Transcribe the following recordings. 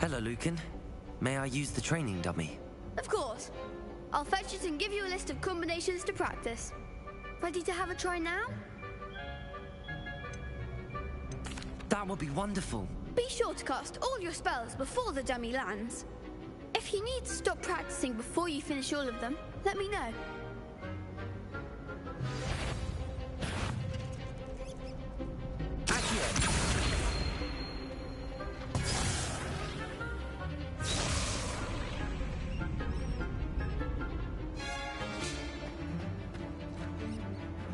Hello, Lucan. May I use the training dummy? Of course. I'll fetch it and give you a list of combinations to practice. Ready to have a try now? That would be wonderful. Be sure to cast all your spells before the dummy lands. If you need to stop practicing before you finish all of them, let me know.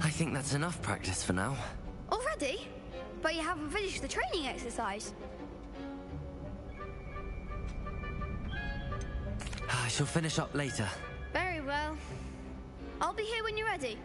I think that's enough practice for now. Already? But you haven't finished the training exercise. I shall finish up later. Very well. I'll be here when you're ready.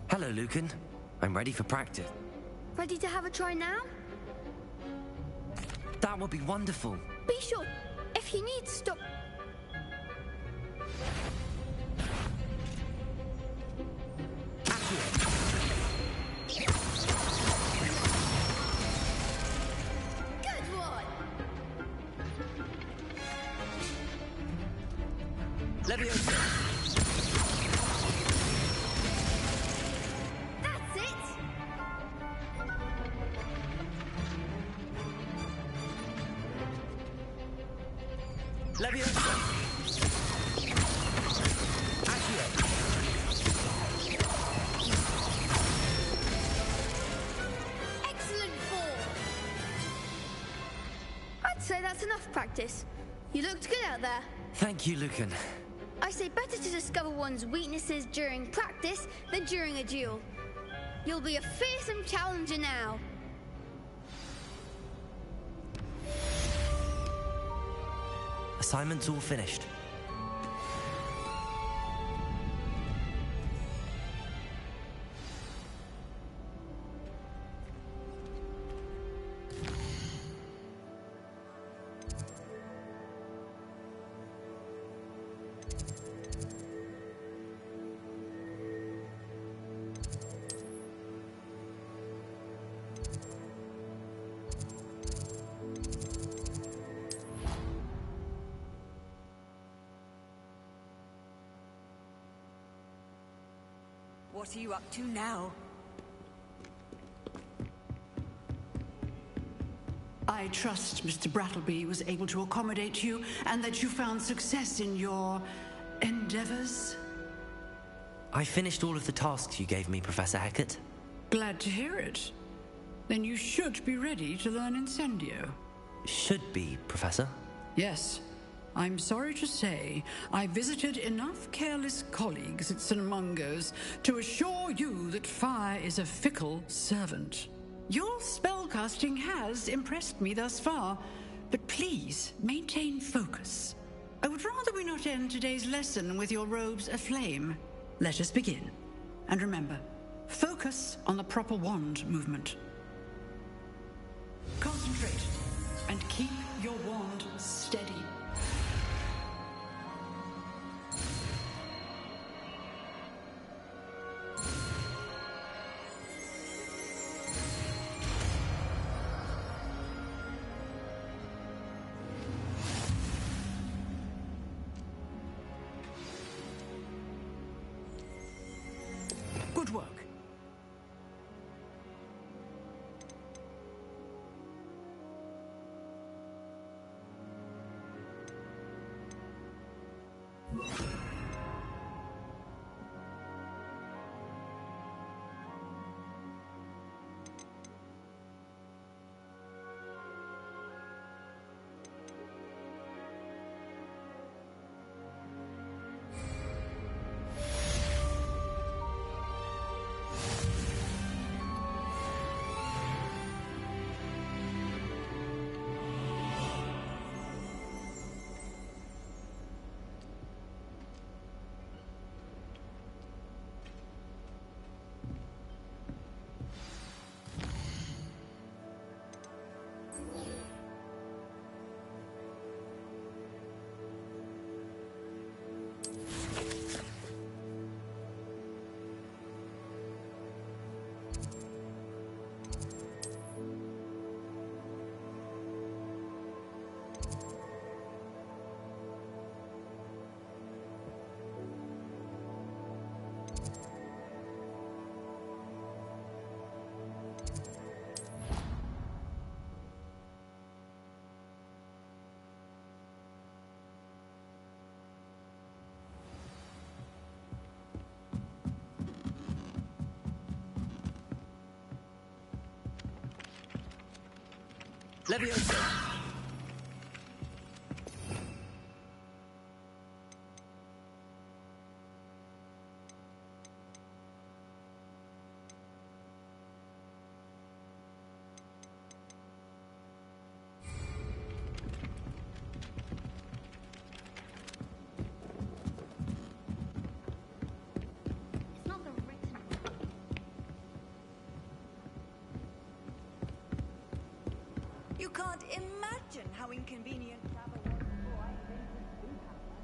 Hello, Lucan. I'm ready for practice. Ready to have a try now? That would be wonderful. Be sure, if you need to stop... Good one! Leviosa! Leviosa! Accio! Excellent form! I'd say that's enough practice. You looked good out there. Thank you, Lucan. I say better to discover one's weaknesses during practice than during a duel. You'll be a fearsome challenger now. Assignment's all finished. What are you up to now? I trust Mr. Brattleby was able to accommodate you and that you found success in your endeavors. I finished all of the tasks you gave me, Professor Hecat. Glad to hear it. Then you should be ready to learn Incendio. Should be, Professor. Yes. I'm sorry to say, I visited enough careless colleagues at St. Mungo's to assure you that fire is a fickle servant. Your spellcasting has impressed me thus far, but please maintain focus. I would rather we not end today's lesson with your robes aflame. Let us begin. And remember, focus on the proper wand movement. Concentrate and keep your wand steady. Good work. Leviosa! It's not the written one. You can't imagine how inconvenient travel was before I invented steam power.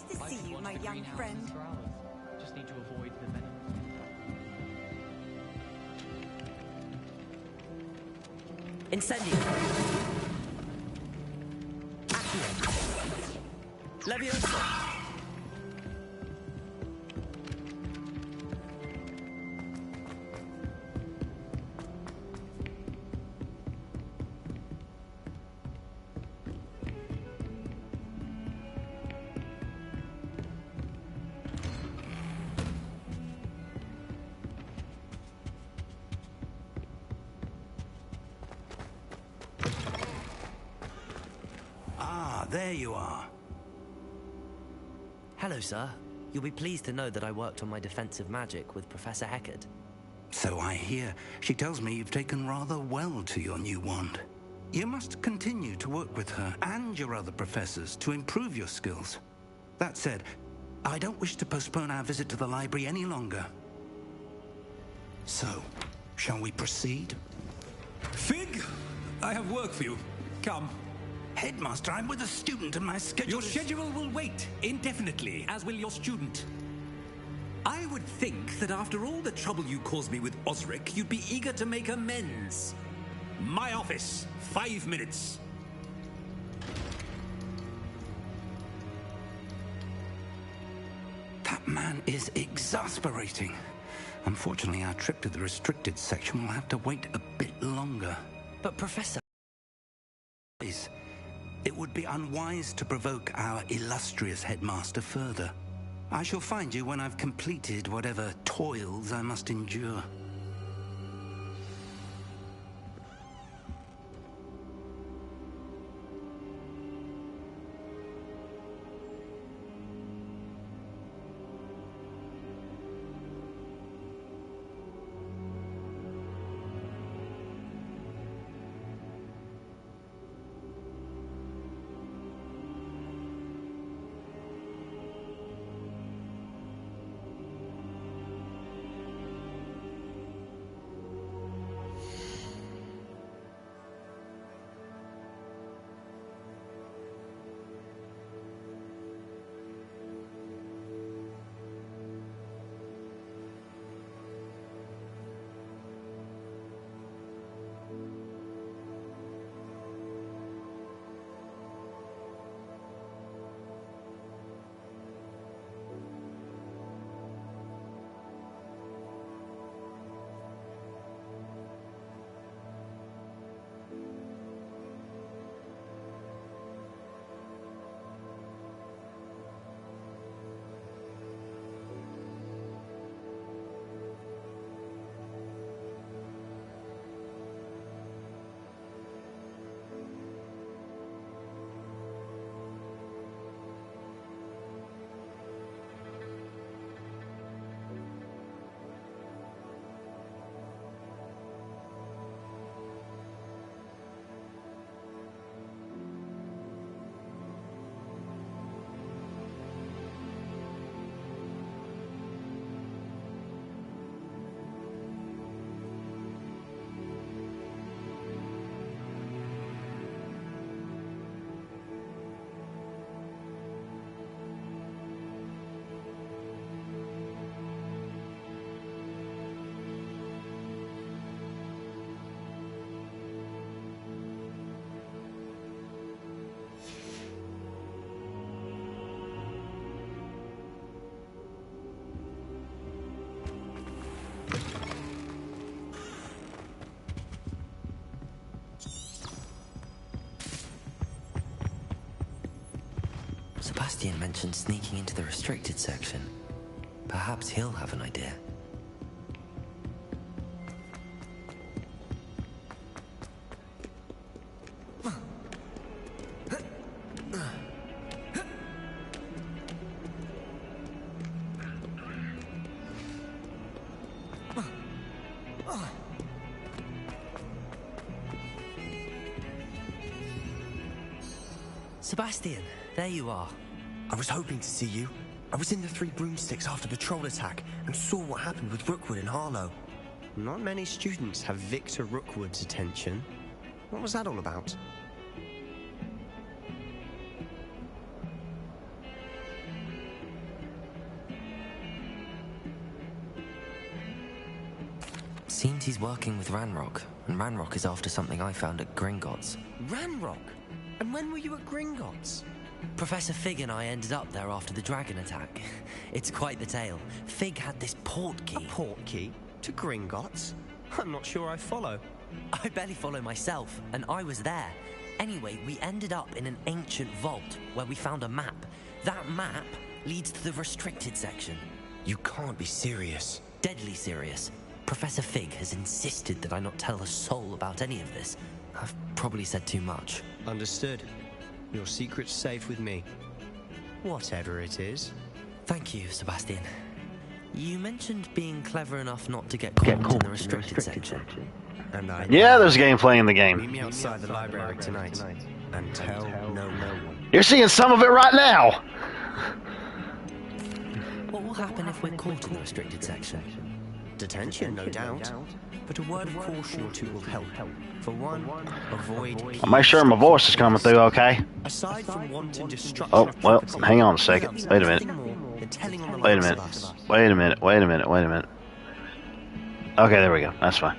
Nice to see you, my young friend. Just need to avoid the venom. Incendio. Accio. Leviosa. There you are. Hello, sir. You'll be pleased to know that I worked on my defensive magic with Professor Heckard. So I hear. She tells me you've taken rather well to your new wand. You must continue to work with her and your other professors to improve your skills. That said, I don't wish to postpone our visit to the library any longer. So, shall we proceed? Fig, I have work for you. Come. Headmaster, I'm with a student and my schedule Your schedule will wait indefinitely, as will your student. I would think that after all the trouble you caused me with Osric, you'd be eager to make amends. My office, 5 minutes. That man is exasperating. Unfortunately, our trip to the restricted section will have to wait a bit longer. But Professor... It would be unwise to provoke our illustrious headmaster further. I shall find you when I've completed whatever toils I must endure. Sebastian mentioned sneaking into the restricted section. Perhaps he'll have an idea. Sebastian, there you are. I was hoping to see you. I was in the Three Broomsticks after the troll attack and saw what happened with Rookwood and Harlow. Not many students have Victor Rookwood's attention. What was that all about? Seems he's working with Ranrock, and Ranrock is after something I found at Gringotts. Ranrock? And when were you at Gringotts? Professor Fig and I ended up there after the dragon attack. It's quite the tale. Fig had this port key. A port key? To Gringotts? I'm not sure I follow. I barely follow myself, and I was there. Anyway, we ended up in an ancient vault where we found a map. That map leads to the restricted section. You can't be serious. Deadly serious. Professor Fig has insisted that I not tell a soul about any of this. I've probably said too much. Understood. Your secret's safe with me. Whatever it is. Thank you, Sebastian. You mentioned being clever enough not to get caught in the restricted section. And Yeah, there's gameplay in the game. Meet me outside the library tonight. And tell no one. You're seeing some of it right now. What will happen if we're caught in the restricted section? Detention, no doubt. But a word of caution or two will help. For one, avoid... I'll make sure my voice is coming through okay. Aside from wanton destruction Oh, of well, property, hang on a second. Wait a minute. Wait a minute. Wait a minute. Wait a minute. Wait a minute. Okay, there we go. That's fine.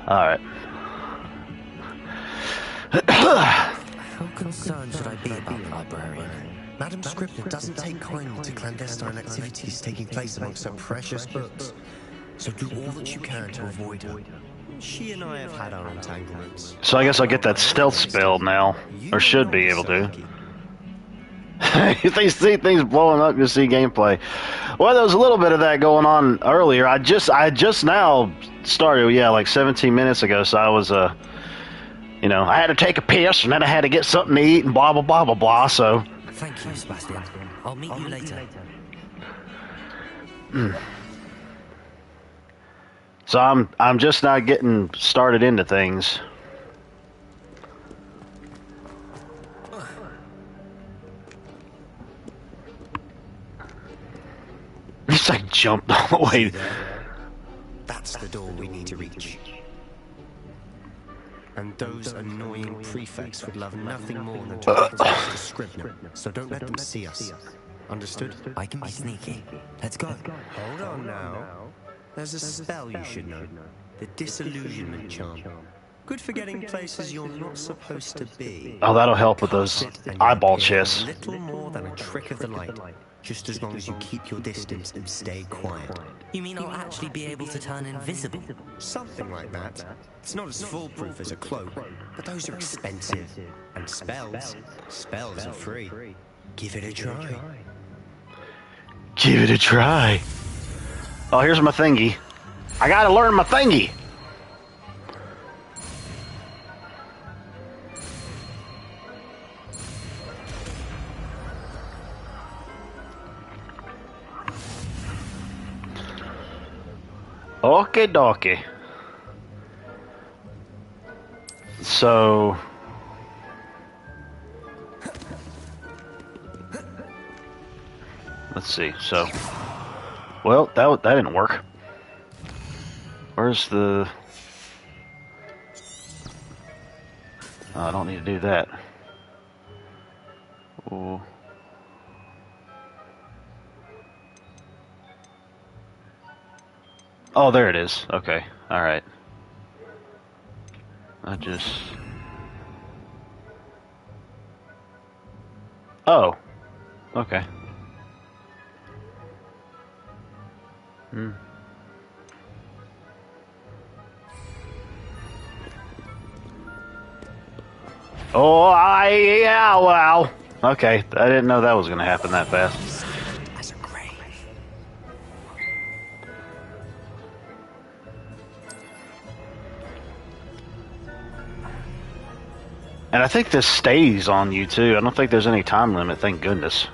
Alright. How concerned should I be about the librarian? Madam Scribner doesn't take kindly to clandestine activities taking place amongst her precious books. So do all that you can to avoid her. She and I have had our entanglements. So I guess I'll get that stealth spell now. Or should be able to. If they see things blowing up, you'll see gameplay. Well, there was a little bit of that going on earlier. I just now started, yeah, like 17 minutes ago, so I was, you know, I had to take a piss, and then I had to get something to eat, and blah, blah, blah, blah, blah, so... Thank you, Sebastian. I'll meet you later. So I'm just now getting started into things. It's like jumped all the way. That's the door we need to reach. And those annoying prefects would love nothing more than to access to Scribner, so don't let them see us. Understood? I can be sneaky. Let's go. Hold on now. There's a spell you should know. The Disillusionment Charm. Good for getting places you're not supposed to be. Oh, that'll help with those eyeball chests. Little more than a trick of the light. Just as long as you keep your distance and stay quiet. You mean I'll actually be able to turn invisible? Something like that. It's not as foolproof as a cloak, but those are expensive. And spells are free. Give it a try. Give it a try. Oh, here's my thingy. I gotta learn my thingy. Okie dokie. So... let's see, so... well, that didn't work. Where's the... oh, I don't need to do that. Oh. Oh, there it is. Okay. Alright. I just... oh. Okay. Oh, yeah, wow. Okay, I didn't know that was going to happen that fast. As a grave. And I think this stays on you, too. I don't think there's any time limit, thank goodness.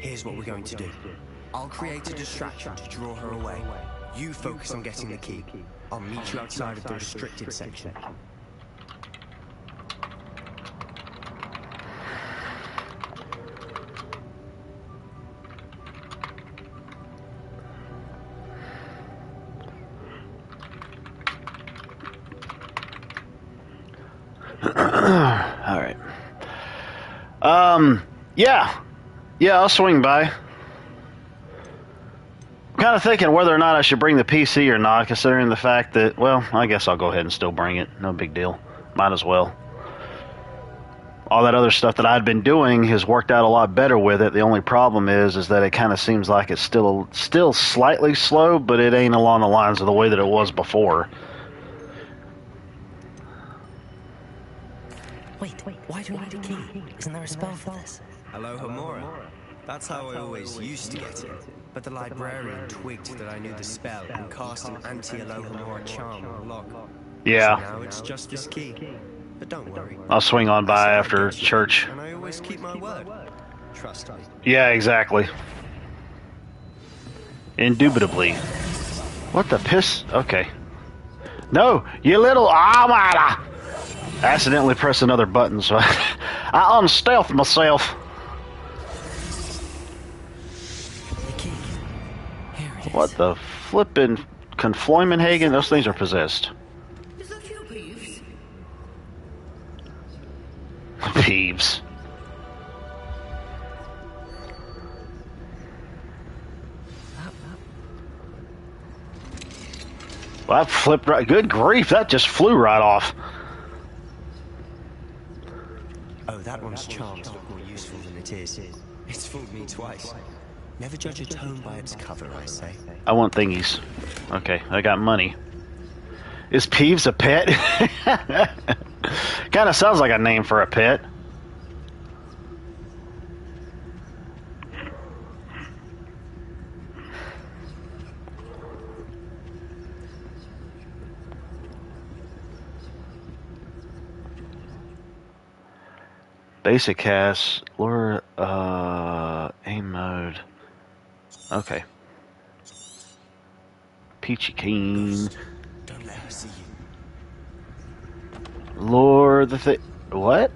Here's what we're going to do. I'll create a distraction to draw her away. You focus on getting the key. I'll meet you outside of the restricted section. All right. Yeah, I'll swing by. I'm kind of thinking whether or not I should bring the PC or not, considering the fact that, well, I guess I'll go ahead and still bring it. No big deal. Might as well. All that other stuff that I'd been doing has worked out a lot better with it. The only problem is that it kind of seems like it's still slightly slow, but it ain't along the lines of the way that it was before. Wait, why do we need a key? Isn't there a spell for this? Aloha Mora. That's how I always used to get it. But the librarian twigged that I knew the spell and cast an anti-Aloha Mora charm on the lock. Yeah. So now it's just this key. But don't worry. I'll swing on by after church. And I always keep my word. Trust me. Yeah, exactly. Indubitably. What the piss? Okay. No, you little amada! Accidentally pressed another button, so I unstealthed myself. What the flippin' Confloymenhagen? Those things are possessed. Is that you, Peeves? Peeves. Well, that flipped right. Good grief, that just flew right off. Oh, that one's charms look more useful than it is. It's fooled me twice. Never judge a tome by its cover, I say. I want thingies. Okay, I got money. Is Peeves a pet? Kind of sounds like a name for a pet. Basic cast, lure, aim mode. Okay. Peachy Keen. Don't let her see you. Lure the thing. What?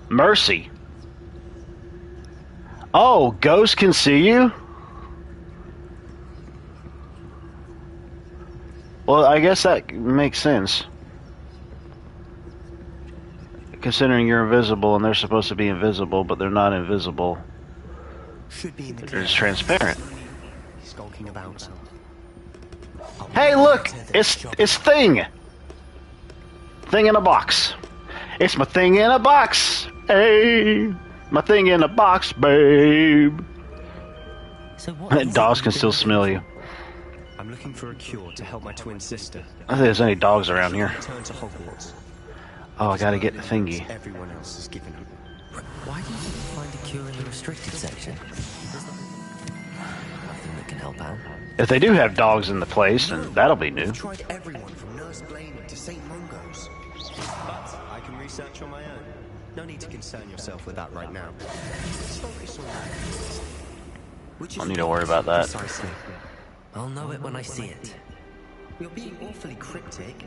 Mercy. Oh, ghosts can see you? Well, I guess that makes sense. Considering you're invisible and they're supposed to be invisible, but they're not invisible. Should be in the They're just transparent. Skulking about. Hey, look! It's Thing! Thing in a box. It's my thing in a box! Hey! My thing in a box, babe! So what Dogs can still smell you. I'm looking for a cure to help my twin sister. I don't think there's any dogs around here. Return to Hogwarts. Oh, I gotta get the thingy. Everyone else is given up. Why do you find a cure in the restricted section? Nothing that can help out. If they do have dogs in the place, then that'll be new. I've tried everyone from Nurse Blaney to St. Mungo's. But I can research on my own. No need to concern yourself with that right now. Let's focus on that. Which is Don't need to worry about that. Precisely. I'll know it when I see it. You're being awfully cryptic.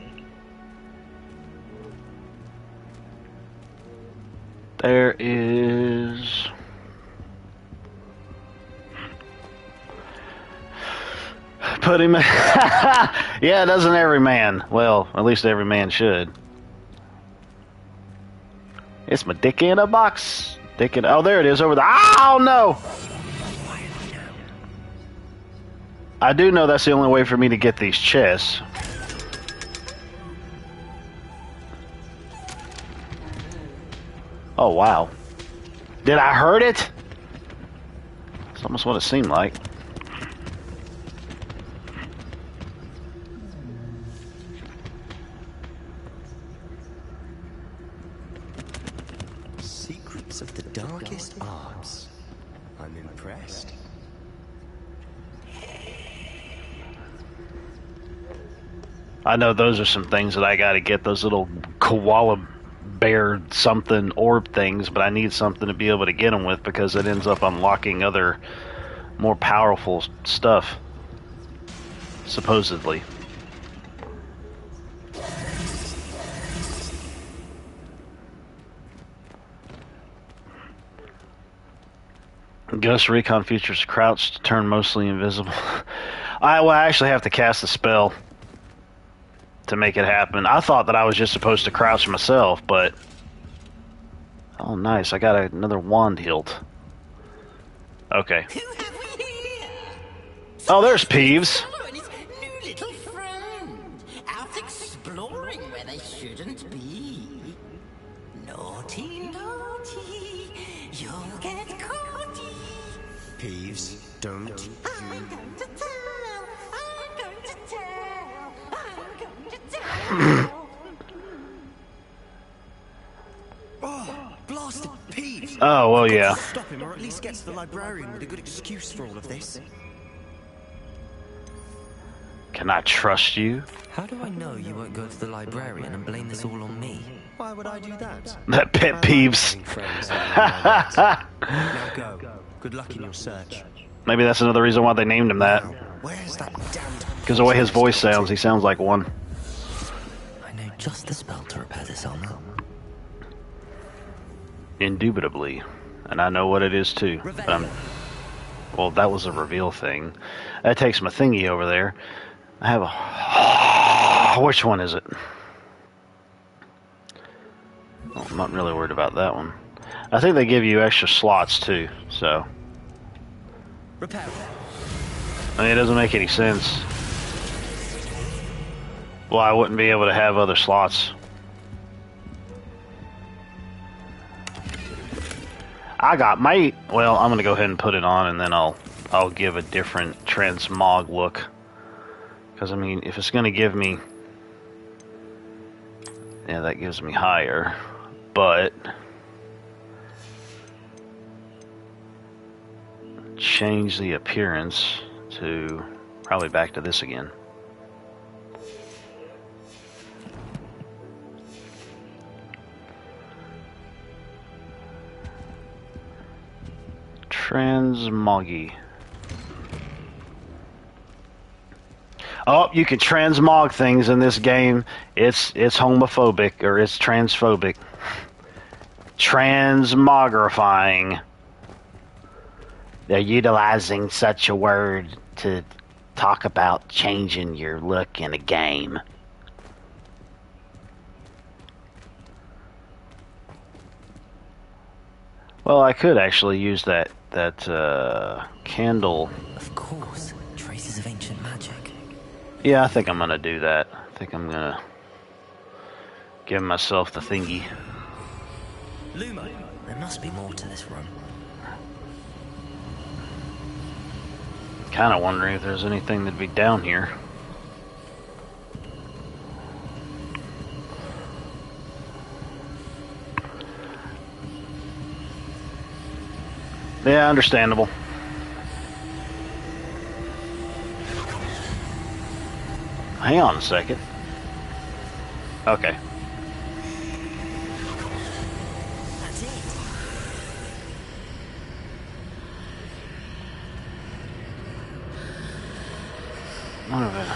There is... Put him... Yeah, doesn't every man? Well, at least every man should. It's my dick in a box. Dick in... Oh, there it is over there. Oh, no! I do know that's the only way for me to get these chests. Oh, wow. Did I hurt it? It's almost what it seemed like. Secrets of the darkest arts. I'm impressed. I know those are some things that I gotta get. Those little koala bear something orb things, but I need something to be able to get them with because it ends up unlocking other more powerful stuff, supposedly. Ghost Recon features crouch to turn mostly invisible. I actually have to cast a spell to make it happen. I thought that I was just supposed to crouch myself, but... Oh, nice. I got another wand hilt. Okay. Oh, there's Peeves. New little friend, out exploring where they shouldn't be. Naughty, naughty, you'll get caught. Peeves, don't you... I'm going to tell, I'm going to tell, I'm going to tell. Oh, blasted Peeves! Oh, well, yeah. Stop him, or at least get to the librarian with a good excuse for all of this. Can I trust you? How do I know you won't go to the librarian and blame this all on me? Why would I do that? That pet Peeves. Now go. Good luck in your search. Maybe that's another reason why they named him that. Where's that damned... Because the way his voice sounds, he sounds like one. I know just the spell to repair this armor. Indubitably. And I know what it is too. But well, that was a reveal thing. That takes my thingy over there. I have a... Which one is it? Oh, I'm not really worried about that one. I think they give you extra slots too, so... Repair. I mean, it doesn't make any sense. Well, I wouldn't be able to have other slots. I got my... Well, I'm going to go ahead and put it on, and then I'll give a different transmog look. Because, I mean, if it's going to give me... Yeah, that gives me higher. But... change the appearance to... Probably back to this again. Transmoggy. Oh, you can transmog things in this game. It's homophobic, or it's transphobic. Transmogrifying. They're utilizing such a word to talk about changing your look in a game. Well, I could actually use that candle. Of course, traces of ancient magic. Yeah, I think I'm gonna do that. I think I'm gonna give myself the thingy. Luma, there must be more to this room. Kind of wondering if there's anything that'd be down here. Yeah, understandable. Hang on a second. Okay. That's it. What of it?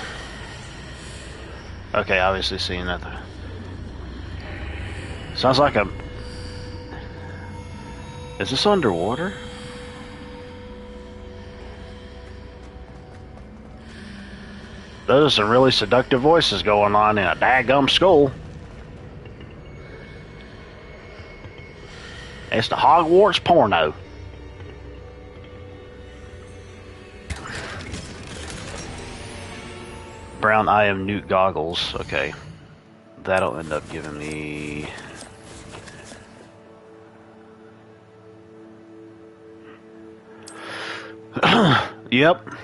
Okay, obviously seeing nothing. Sounds like a... Is this underwater? Those are some really seductive voices going on in a daggum skull. It's the Hogwarts porno. Brown eye of Newt goggles. Okay. That'll end up giving me... Yep.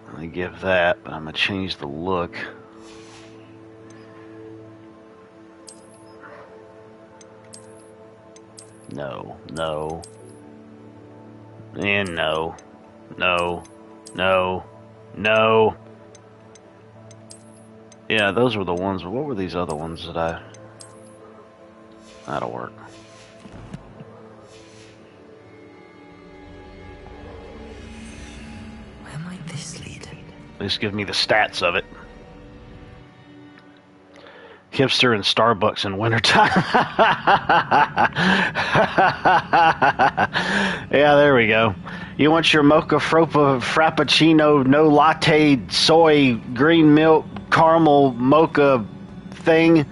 Let me give that, but I'm going to change the look. No, no. And no. No. No. No. Yeah, those were the ones. What were these other ones that I... That'll work. Where might this lead? At least give me the stats of it. Hipster and Starbucks in wintertime. Yeah, there we go. You want your mocha frappuccino, no latte, soy, green milk, caramel, mocha thing?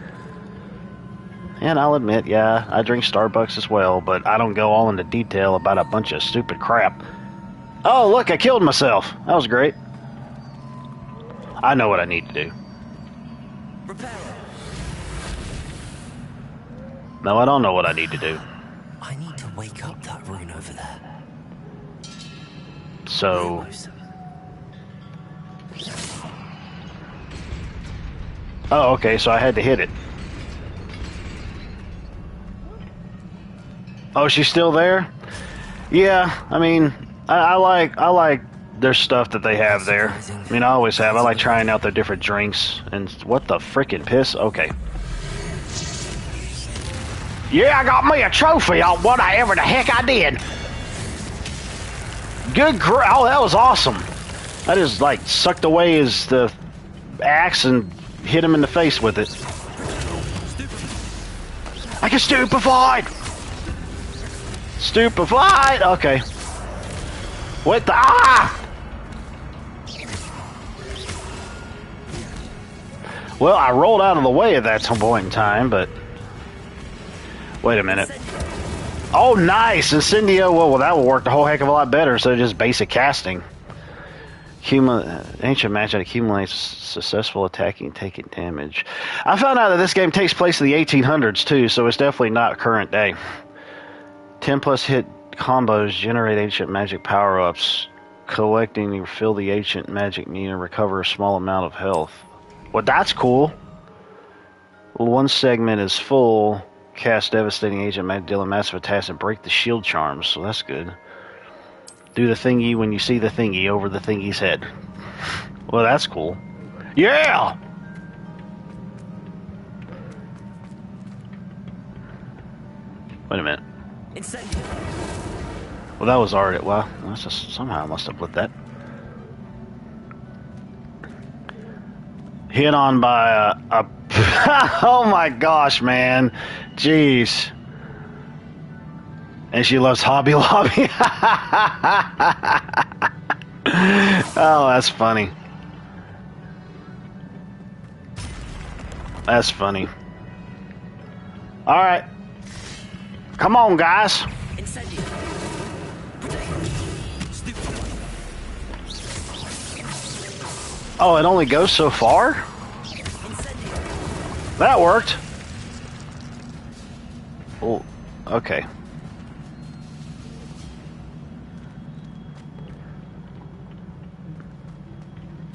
And I'll admit, yeah, I drink Starbucks as well, but I don't go all into detail about a bunch of stupid crap. Oh, look, I killed myself. That was great. I know what I need to do. No, I don't know what I need to do. I need to wake up that rune over there. So... Oh, okay, so I had to hit it. Oh, she's still there? Yeah, I mean, I like their stuff that they have there. I mean, I always have. I like trying out their different drinks. And what the frickin' piss? Okay. Yeah, I got me a trophy on whatever the heck I did. Good oh, that was awesome. I just, like, sucked away the axe and hit him in the face with it. I get stupefied! Stupefied! Okay. What the... Ah! Well, I rolled out of the way at that point in time, but... Wait a minute. Oh, nice! Incendio. Well, that will work a whole heck of a lot better instead of just basic casting. Ancient magic accumulates successful attacking, taking damage. I found out that this game takes place in the 1800s, too, so it's definitely not current day. 10 plus hit combos generate ancient magic power-ups. Collecting, you fill the ancient magic meter, recover a small amount of health. Well, that's cool. One segment is full. Cast devastating agent, deal a massive attacks and break the shield charms, so that's good. Do the thingy when you see the thingy over the thingy's head. Well, that's cool. Yeah! Wait a minute. Well, that was already... Well, that's just, somehow I must have lit that. Hit on by a oh my gosh, man. Jeez. And she loves Hobby Lobby. Oh, that's funny. That's funny. Alright. Come on, guys. Oh, it only goes so far? That worked. Oh, okay.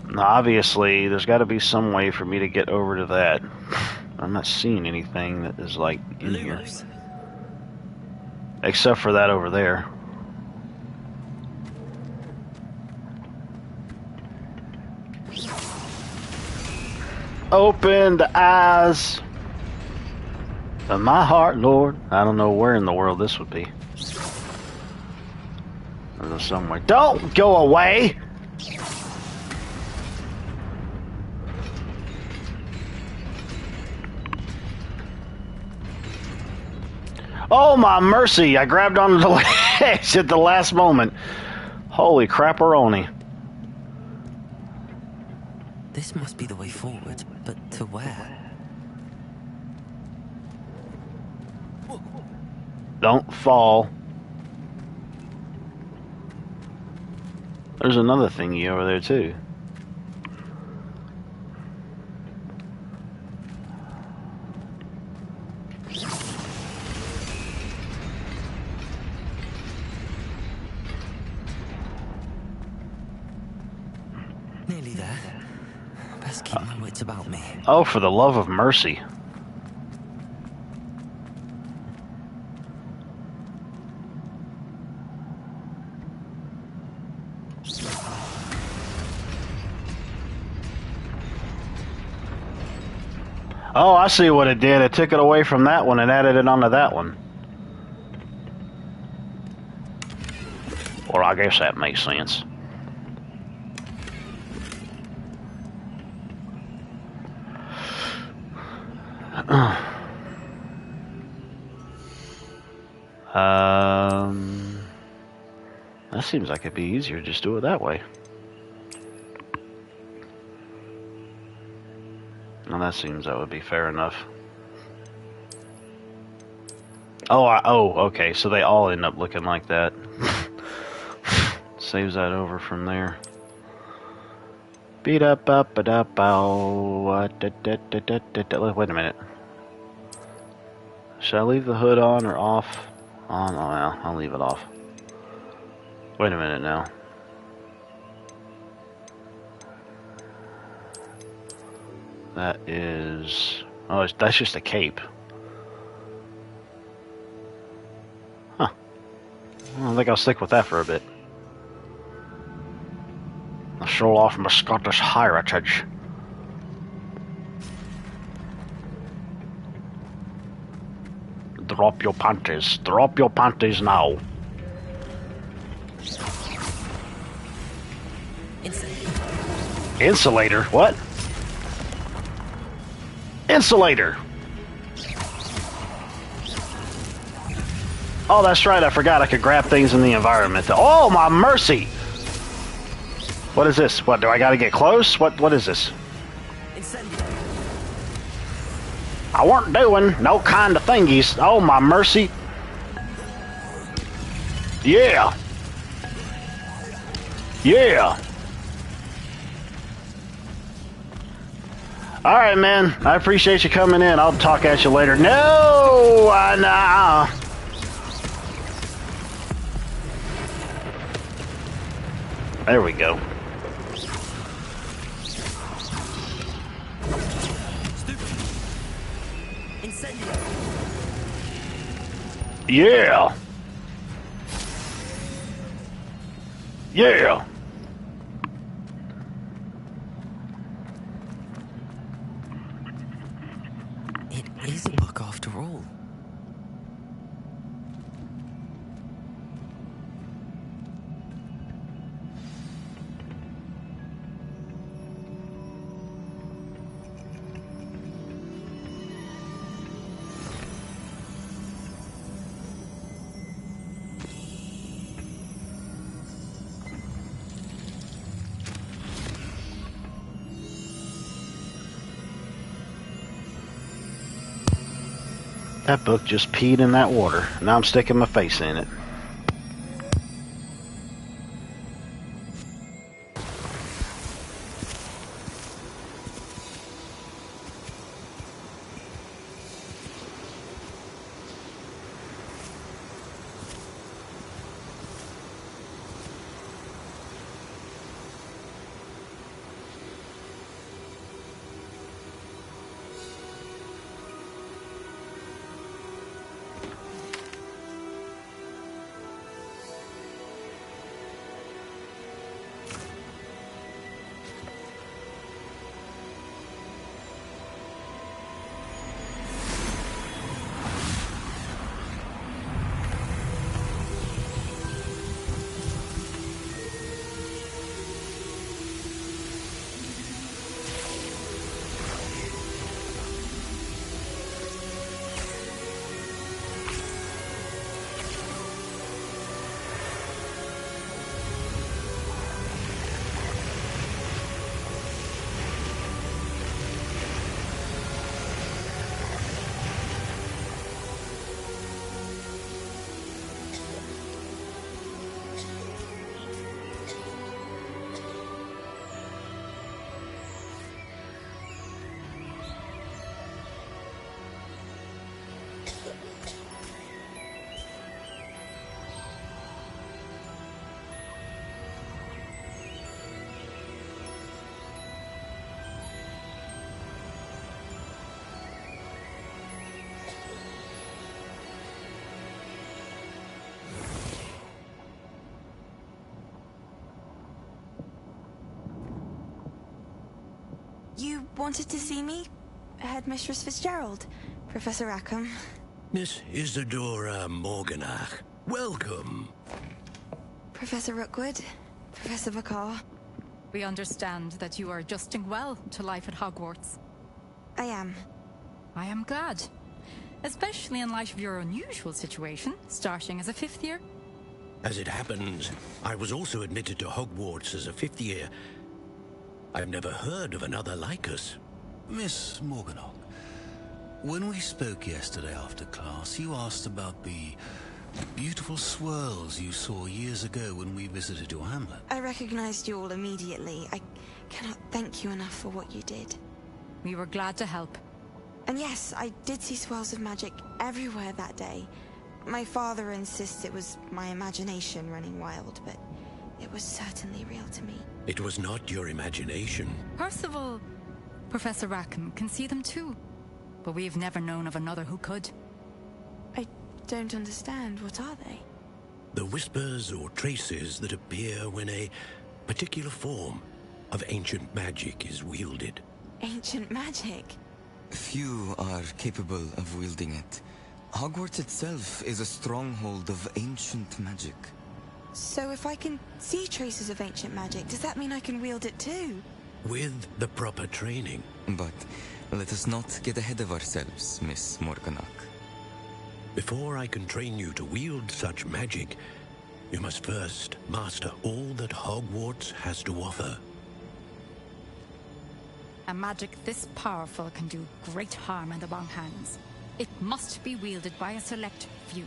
Now, obviously, there's got to be some way for me to get over to that. I'm not seeing anything that is, like, in here. Except for that over there. Open the eyes of my heart, Lord. I don't know where in the world this would be. There's somewhere. Don't go away! Oh my mercy! I grabbed onto the ledge at the last moment. Holy crapperoni. This must be the way forward, but to where? Don't fall. There's another thingy over there too. Nearly there. Best keep my wits about me. Oh, for the love of mercy. Oh, I see what it did. It took it away from that one and added it onto that one. Well, I guess that makes sense. That seems like it'd be easier to just do it that way. Well, that seems that would be fair enough. Oh, okay, so they all end up looking like that. Saves that over from there. Beat up, wait a minute. Should I leave the hood on or off? On, oh well, I'll leave it off. Wait a minute now. That is... oh, that's just a cape. Huh. I think I'll stick with that for a bit. I'll show off my Scottish heritage. Drop your panties. Drop your panties now. Insulator? What? Insulator! Oh, that's right. I forgot I could grab things in the environment. Oh, my mercy! What is this? What, do I gotta get close? What is this? I weren't doing no kind of thingies. Oh, my mercy. Yeah. Yeah. All right, man. I appreciate you coming in. I'll talk at you later. No, nah. There we go. Yeah. Yeah. It is a book after all. That book just peed in that water. Now I'm sticking my face in it. You wanted to see me? Headmistress Fitzgerald, Professor Rackham. Miss Isadora Morganach, welcome. Professor Rookwood, Professor Bakar. We understand that you are adjusting well to life at Hogwarts. I am. I am glad. Especially in light of your unusual situation, starting as a 5th year. As it happens, I was also admitted to Hogwarts as a 5th year. I've never heard of another like us. Miss Morganach, when we spoke yesterday after class, you asked about the beautiful swirls you saw years ago when we visited your hamlet. I recognized you all immediately. I cannot thank you enough for what you did. We were glad to help. And yes, I did see swirls of magic everywhere that day. My father insists it was my imagination running wild, but it was certainly real to me. It was not your imagination. Percival, Professor Rackham can see them too. But we've never known of another who could. I don't understand. What are they? The whispers or traces that appear when a particular form of ancient magic is wielded. Ancient magic? Few are capable of wielding it. Hogwarts itself is a stronghold of ancient magic. So if I can see traces of ancient magic, does that mean I can wield it too? With the proper training. But let us not get ahead of ourselves, Miss Morganach. Before I can train you to wield such magic, you must first master all that Hogwarts has to offer. A magic this powerful can do great harm in the wrong hands. It must be wielded by a select few.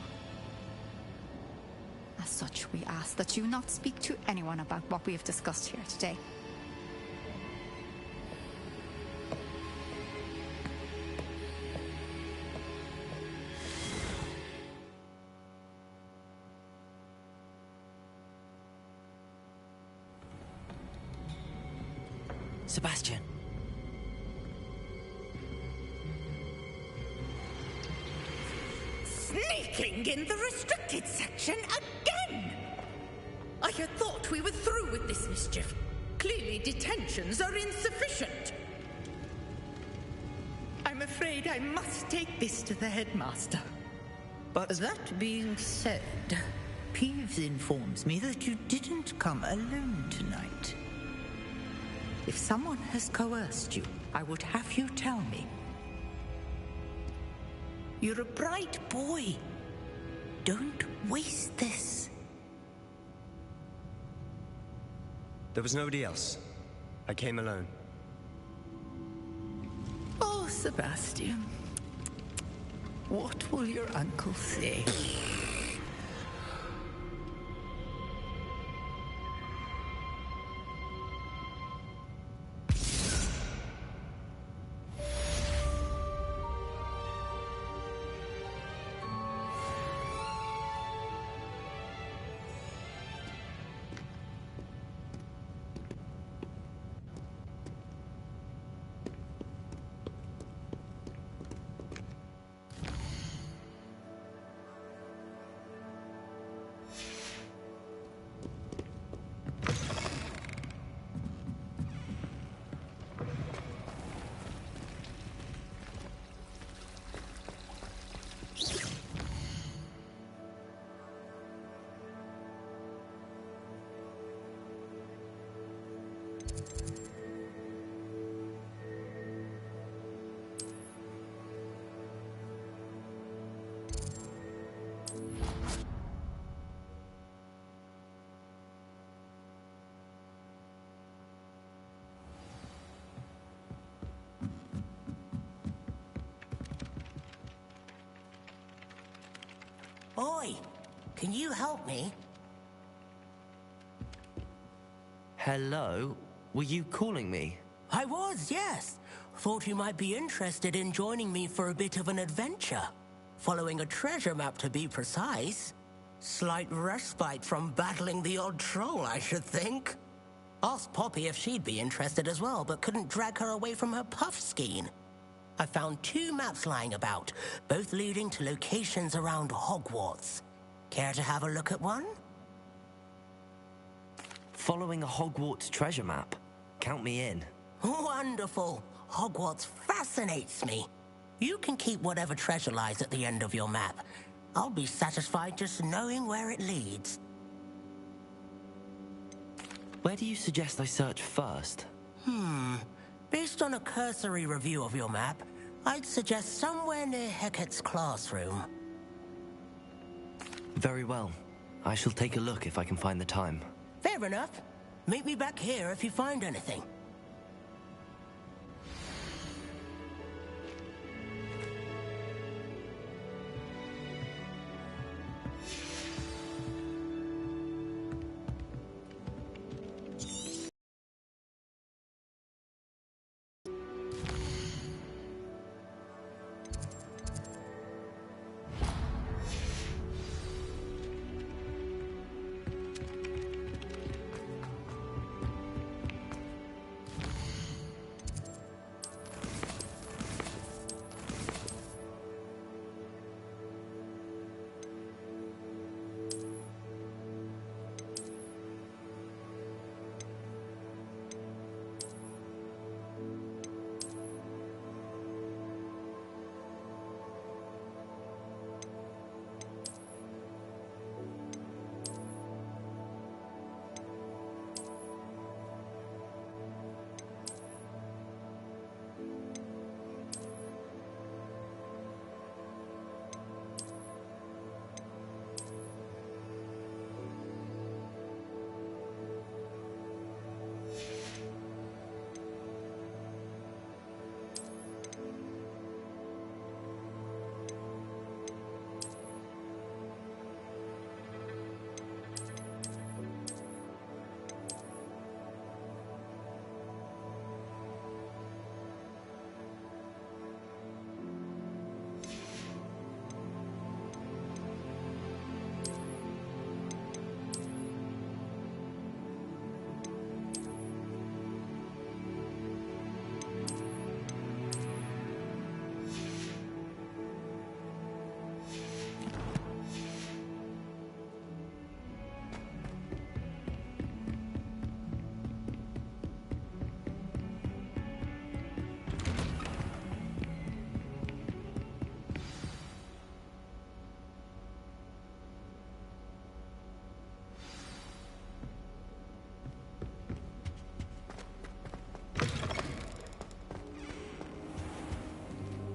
As such, we ask that you not speak to anyone about what we have discussed here today. Sebastian. Sneaking in the restricted section again! I had thought we were through with this mischief. Clearly detentions are insufficient. I'm afraid I must take this to the headmaster. But that being said, Peeves informs me that you didn't come alone tonight. If someone has coerced you, I would have you tell me. You're a bright boy. Don't waste this. There was nobody else. I came alone. Oh, Sebastian. What will your uncle say? Oi, can you help me? Hello? Were you calling me? I was, yes. Thought you might be interested in joining me for a bit of an adventure. Following a treasure map, to be precise. Slight respite from battling the odd troll, I should think. Asked Poppy if she'd be interested as well, but couldn't drag her away from her puff skein. I found 2 maps lying about, both leading to locations around Hogwarts. Care to have a look at one? Following a Hogwarts treasure map. Count me in. Wonderful. Hogwarts fascinates me. You can keep whatever treasure lies at the end of your map. I'll be satisfied just knowing where it leads. Where do you suggest I search first? Based on a cursory review of your map, I'd suggest somewhere near Hecate's classroom. Very well. I shall take a look if I can find the time. Fair enough. Meet me back here if you find anything.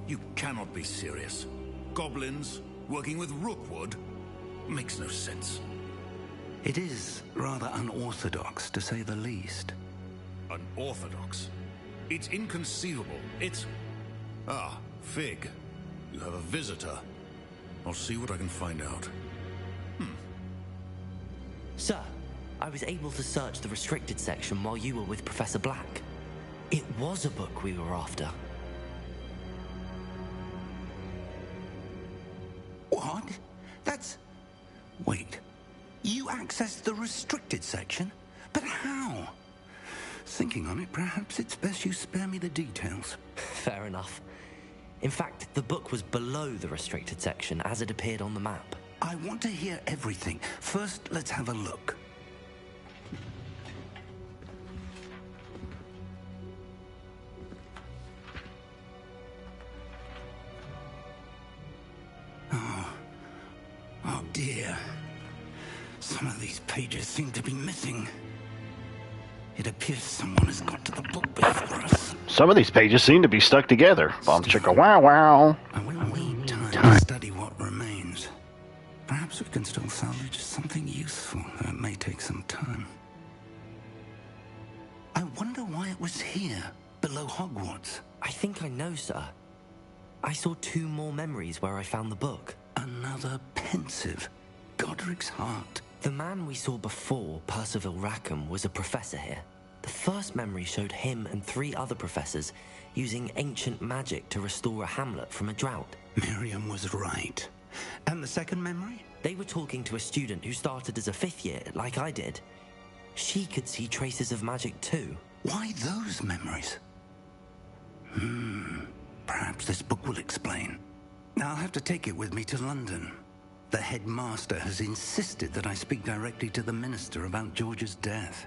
You cannot be serious. Goblins working with Rookwood? Makes no sense. It is rather unorthodox, to say the least. Unorthodox? It's inconceivable. It's... Ah, Fig. You have a visitor. I'll see what I can find out. Sir, I was able to search the restricted section while you were with Professor Black. It was a book we were after. What? That's... Wait. You accessed the restricted section? But how? Thinking on it, perhaps it's best you spare me the details. Fair enough. In fact, the book was below the restricted section as it appeared on the map. I want to hear everything. First, let's have a look. Oh dear. Some of these pages seem to be missing. It appears someone has got to the book before us. Some of these pages seem to be stuck together. Bomb chicka wow wow. I will need time to study what remains. Perhaps we can still salvage something useful, though it may take some time. I wonder why it was here, below Hogwarts. I think I know, sir. I saw 2 more memories where I found the book. Another pensive. Godric's heart. The man we saw before, Percival Rackham, was a professor here. The first memory showed him and 3 other professors using ancient magic to restore a hamlet from a drought. Miriam was right. And the second memory? They were talking to a student who started as a 5th year, like I did. She could see traces of magic too. Why those memories? Perhaps this book will explain. I'll have to take it with me to London. The headmaster has insisted that I speak directly to the minister about George's death.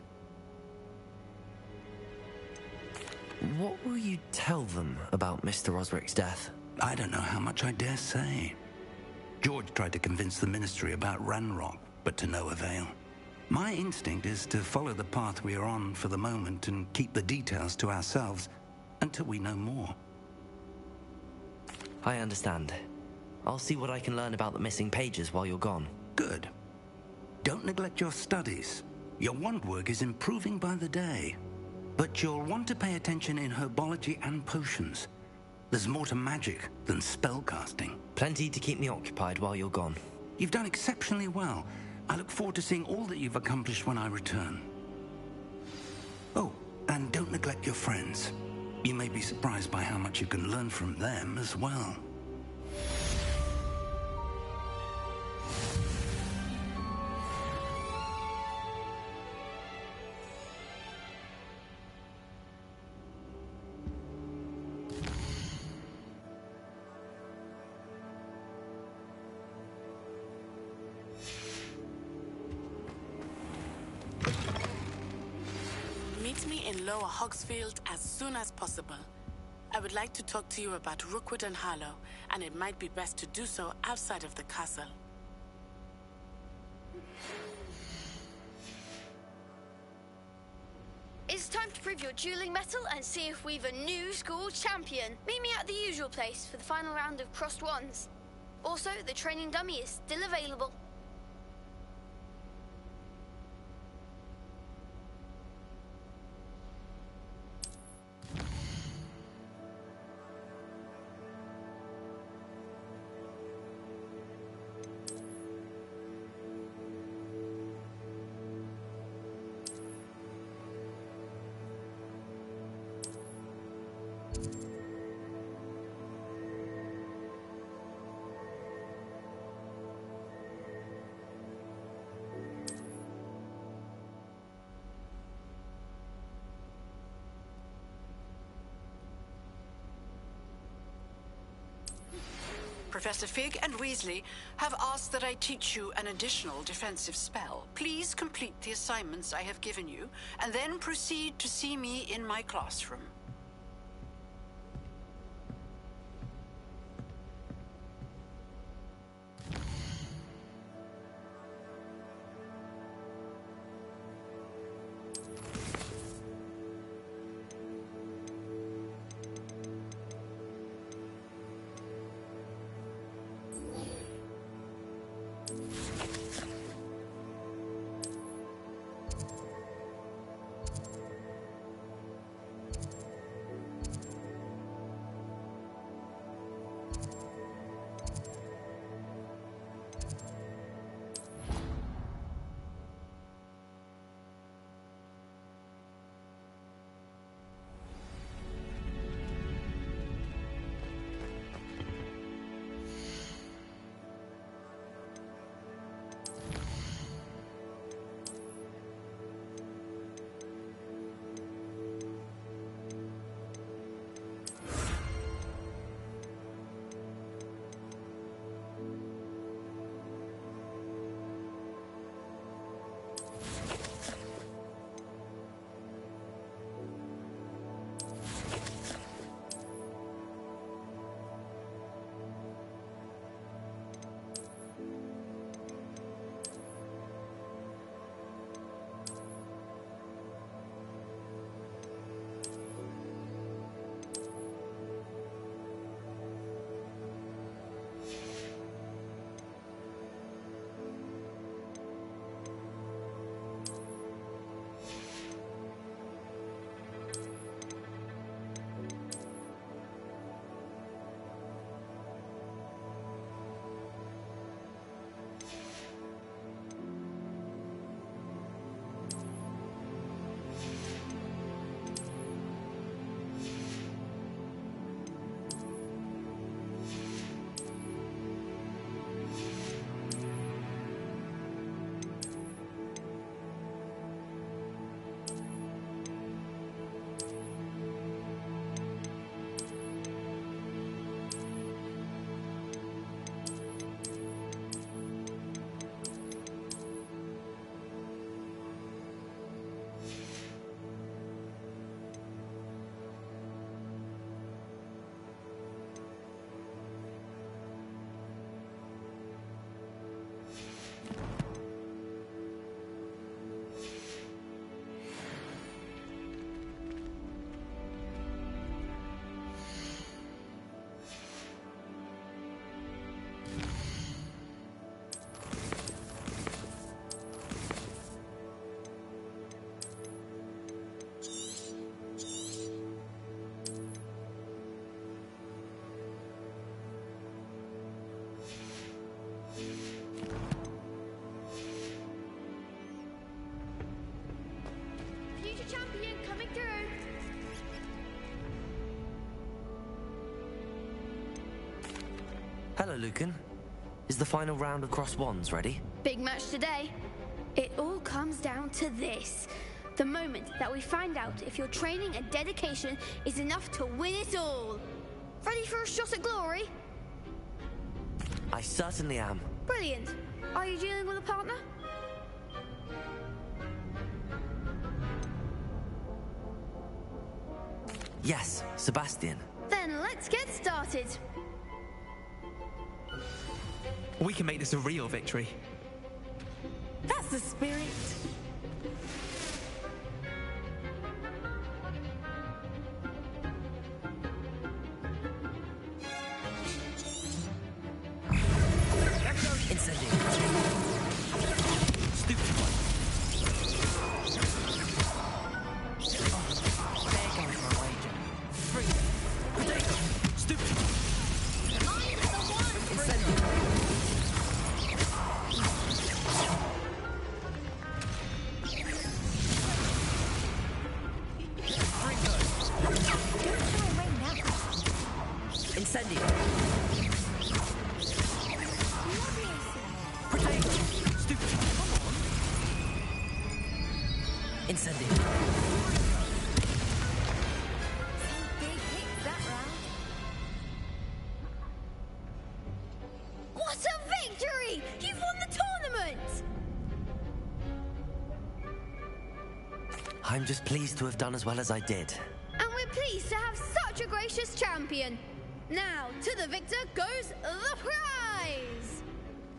What will you tell them about Mr. Osric's death? I don't know how much I dare say. George tried to convince the Ministry about Ranrock, but to no avail. My instinct is to follow the path we are on for the moment and keep the details to ourselves until we know more. I understand. I'll see what I can learn about the missing pages while you're gone. Good. Don't neglect your studies. Your wand work is improving by the day. But you'll want to pay attention in herbology and potions. There's more to magic than spellcasting. Plenty to keep me occupied while you're gone. You've done exceptionally well. I look forward to seeing all that you've accomplished when I return. Oh, and don't neglect your friends. You may be surprised by how much you can learn from them as well. Meet me in Lower Hogsfield as soon as possible. I would like to talk to you about Rookwood and Harlow, and it might be best to do so outside of the castle. It's time to prove your dueling mettle and see if we've a new school champion. Meet me at the usual place for the final round of crossed wands. Also, the training dummy is still available. Professor Fig and Weasley have asked that I teach you an additional defensive spell. Please complete the assignments I have given you, and then proceed to see me in my classroom. Hello, Lucan. Is the final round of Cross Wands ready? Big match today. It all comes down to this. The moment that we find out if your training and dedication is enough to win it all. Ready for a shot at glory? I certainly am. Brilliant. Are you dealing with a partner? Yes, Sebastian. Then let's get started. We can make this a real victory. That's the spirit. Incendiary. Stupid one. There goes my wager. Free. Potato. Stupid. Mine is the one! Incendiary. Incendiary. Potato. Stupid. Come on. Incendiary. Big hits that round. What a victory! You've won the tournament! I'm just pleased to have done as well as I did. And we're pleased to have such a gracious champion. Now, to the victor goes the prize!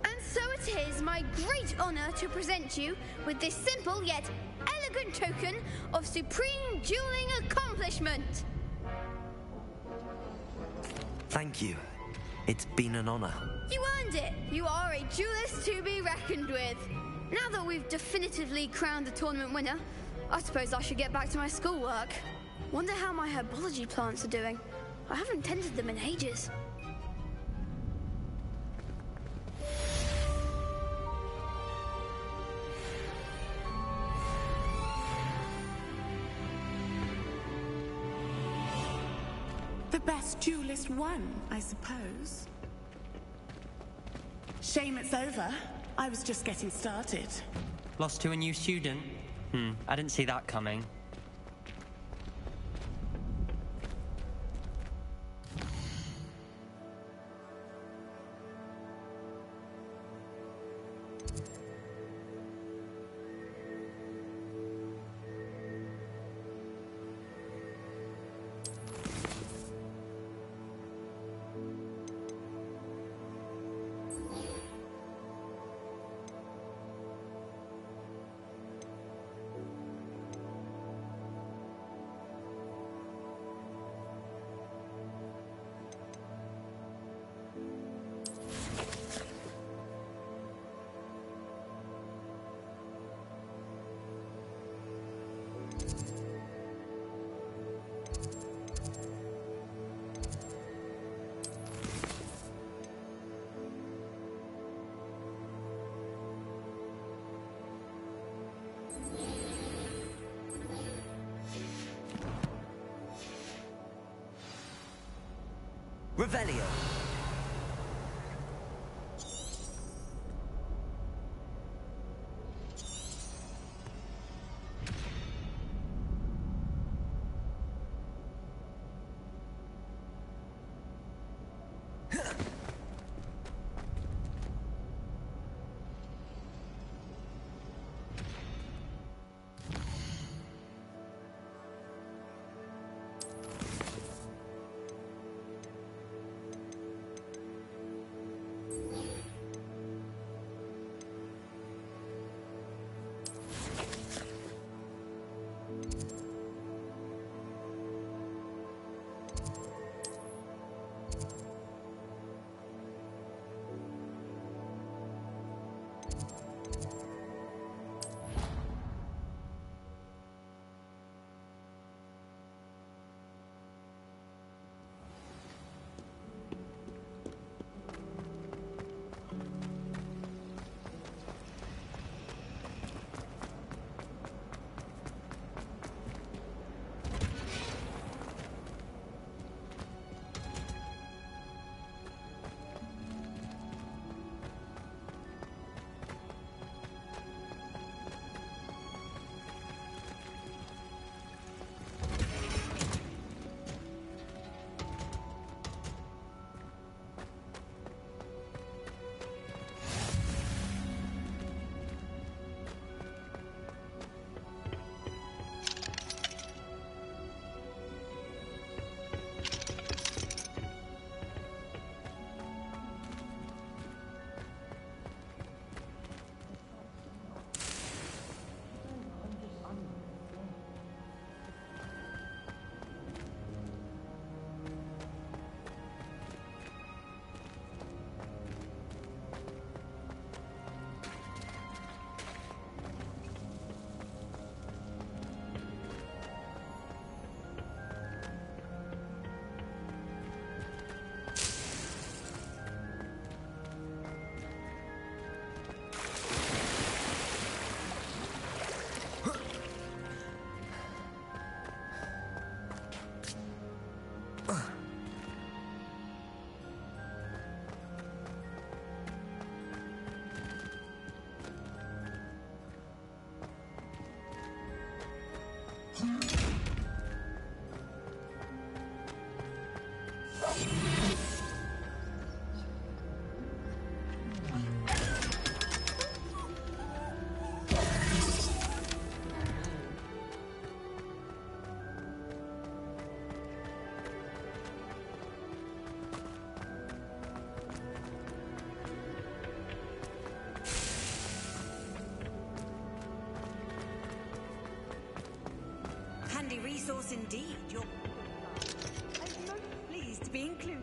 And so it is my great honor to present you with this simple yet elegant token of supreme dueling accomplishment. Thank you. It's been an honor. You earned it. You are a duelist to be reckoned with. Now that we've definitively crowned the tournament winner, I suppose I should get back to my schoolwork. Wonder how my herbology plants are doing. I haven't tended them in ages. The best duelist won, I suppose. Shame it's over. I was just getting started. Lost to a new student? I didn't see that coming. Revelio. resource indeed. I'm most pleased to be included.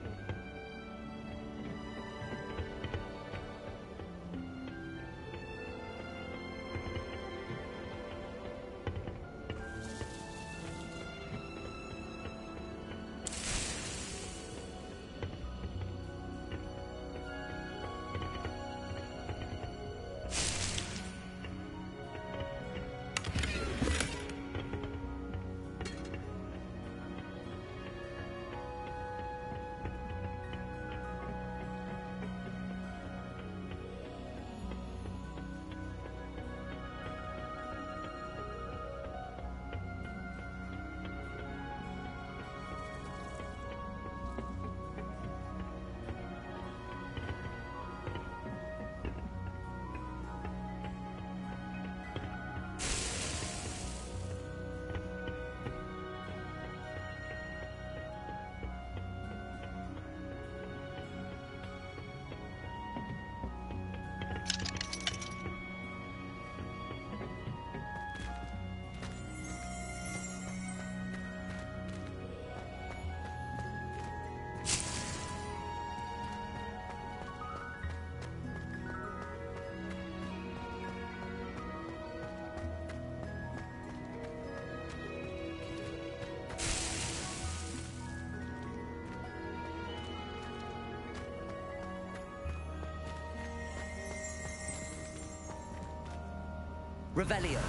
Revelio.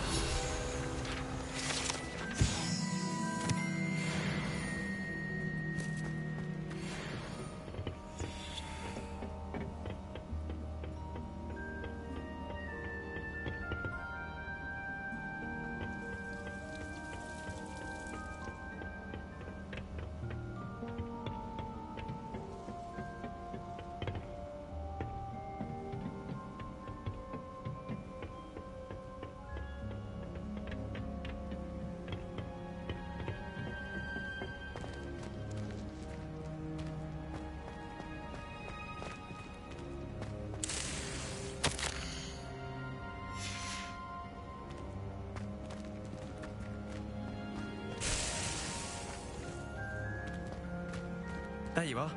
There you are.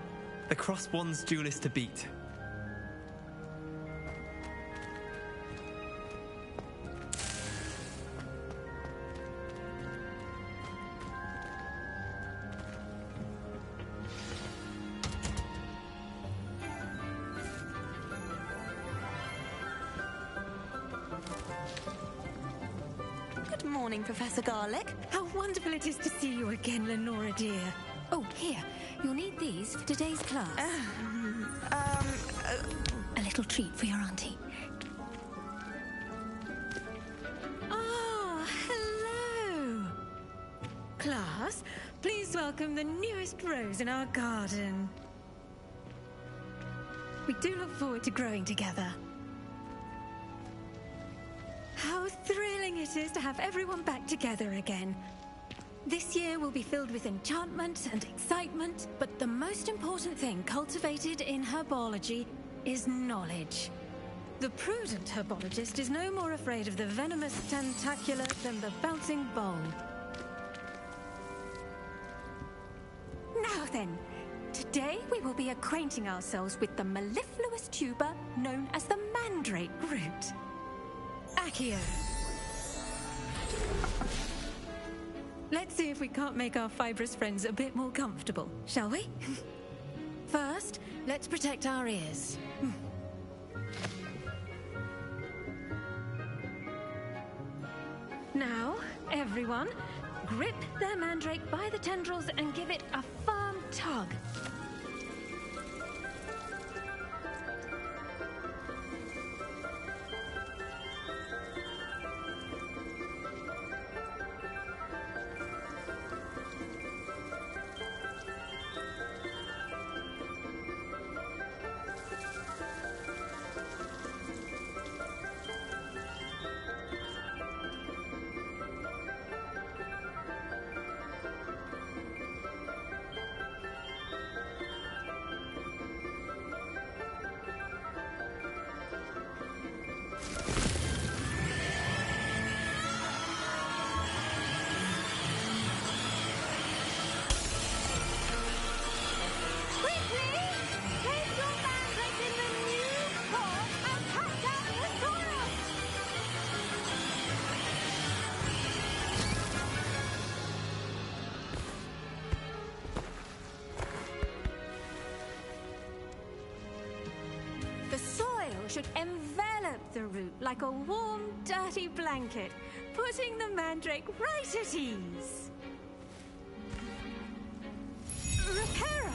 The Cross Wands duelist to beat. Good morning, Professor Garlick. How wonderful it is to see you again, Lenora dear. Oh, here. You'll need these for today's class. A little treat for your auntie. Ah, hello. Class, please welcome the newest rose in our garden. We do look forward to growing together. How thrilling it is to have everyone back together again. This year will be filled with enchantment and excitement, but the most important thing cultivated in herbology is knowledge. The prudent herbologist is no more afraid of the venomous tentacula than the bouncing bowl. Now then, today we will be acquainting ourselves with the mellifluous tuber known as the mandrake root. Accio. Let's see if we can't make our fibrous friends a bit more comfortable, shall we? First, let's protect our ears. Now, everyone, grip their mandrake by the tendrils and give it a firm tug. should envelop the root like a warm, dirty blanket, putting the mandrake right at ease. Reparo!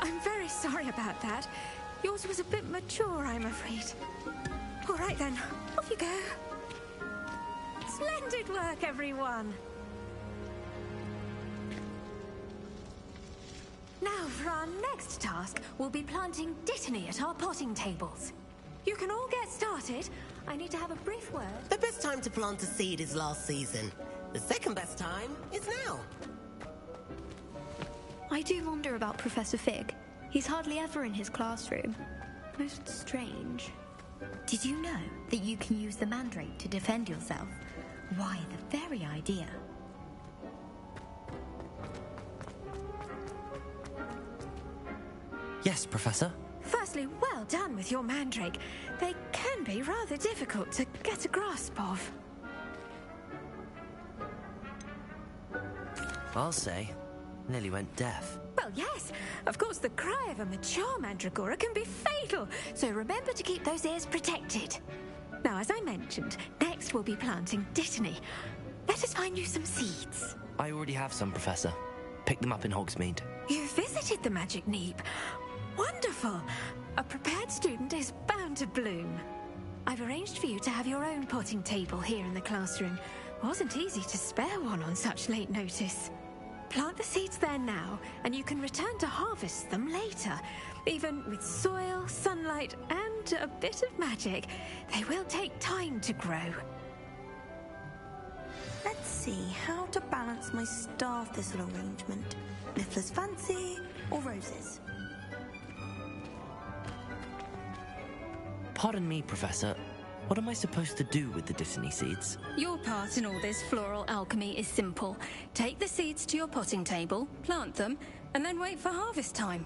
I'm very sorry about that. Yours was a bit mature, I'm afraid. All right then, off you go. Splendid work, everyone. Now, for our next task, we'll be planting Dittany at our potting tables. You can all get started. I need to have a brief word. The best time to plant a seed is last season. The second best time is now. I do wonder about Professor Fig. He's hardly ever in his classroom. Most strange. Did you know that you can use the mandrake to defend yourself? Why, the very idea. Yes, Professor. Firstly, well done with your mandrake. They can be rather difficult to get a grasp of. I'll say, nearly went deaf. Well, yes. Of course, the cry of a mature mandragora can be fatal, so remember to keep those ears protected. Now, as I mentioned, next we'll be planting Dittany. Let us find you some seeds. I already have some, Professor. Picked them up in Hogsmeade. You visited the Magic Neep. Wonderful. A prepared student is bound to bloom. I've arranged for you to have your own potting table here in the classroom. Wasn't easy to spare one on such late notice. Plant the seeds there now, and you can return to harvest them later. Even with soil, sunlight, and a bit of magic, they will take time to grow. Let's see how to balance my star thistle arrangement. Niffler's fancy or roses? Pardon me, Professor. What am I supposed to do with the Dittany seeds? Your part in all this floral alchemy is simple. Take the seeds to your potting table, plant them, and then wait for harvest time.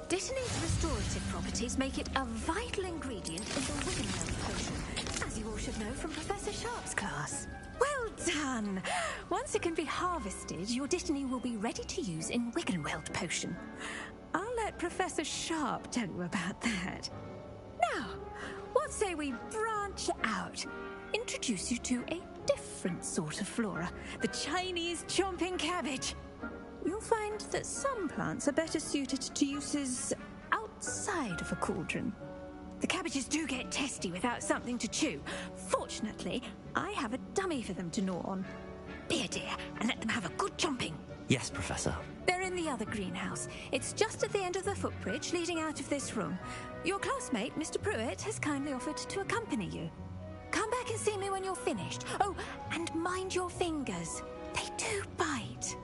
Dittany's restorative properties make it a vital ingredient in the Wiggenweld potion, as you all should know from Professor Sharp's class. Well done! Once it can be harvested, your Dittany will be ready to use in Wiggenweld potion. I'll let Professor Sharp tell you about that. Now, what say we branch out? Introduce you to a different sort of flora, the Chinese chomping cabbage. You'll find that some plants are better suited to uses outside of a cauldron. The cabbages do get testy without something to chew. Fortunately, I have a dummy for them to gnaw on. Be a dear and let them have a good chomping. Yes, Professor. They're in the other greenhouse. It's just at the end of the footbridge leading out of this room. Your classmate, Mr. Pruitt, has kindly offered to accompany you. Come back and see me when you're finished. Oh, and mind your fingers. They do bite.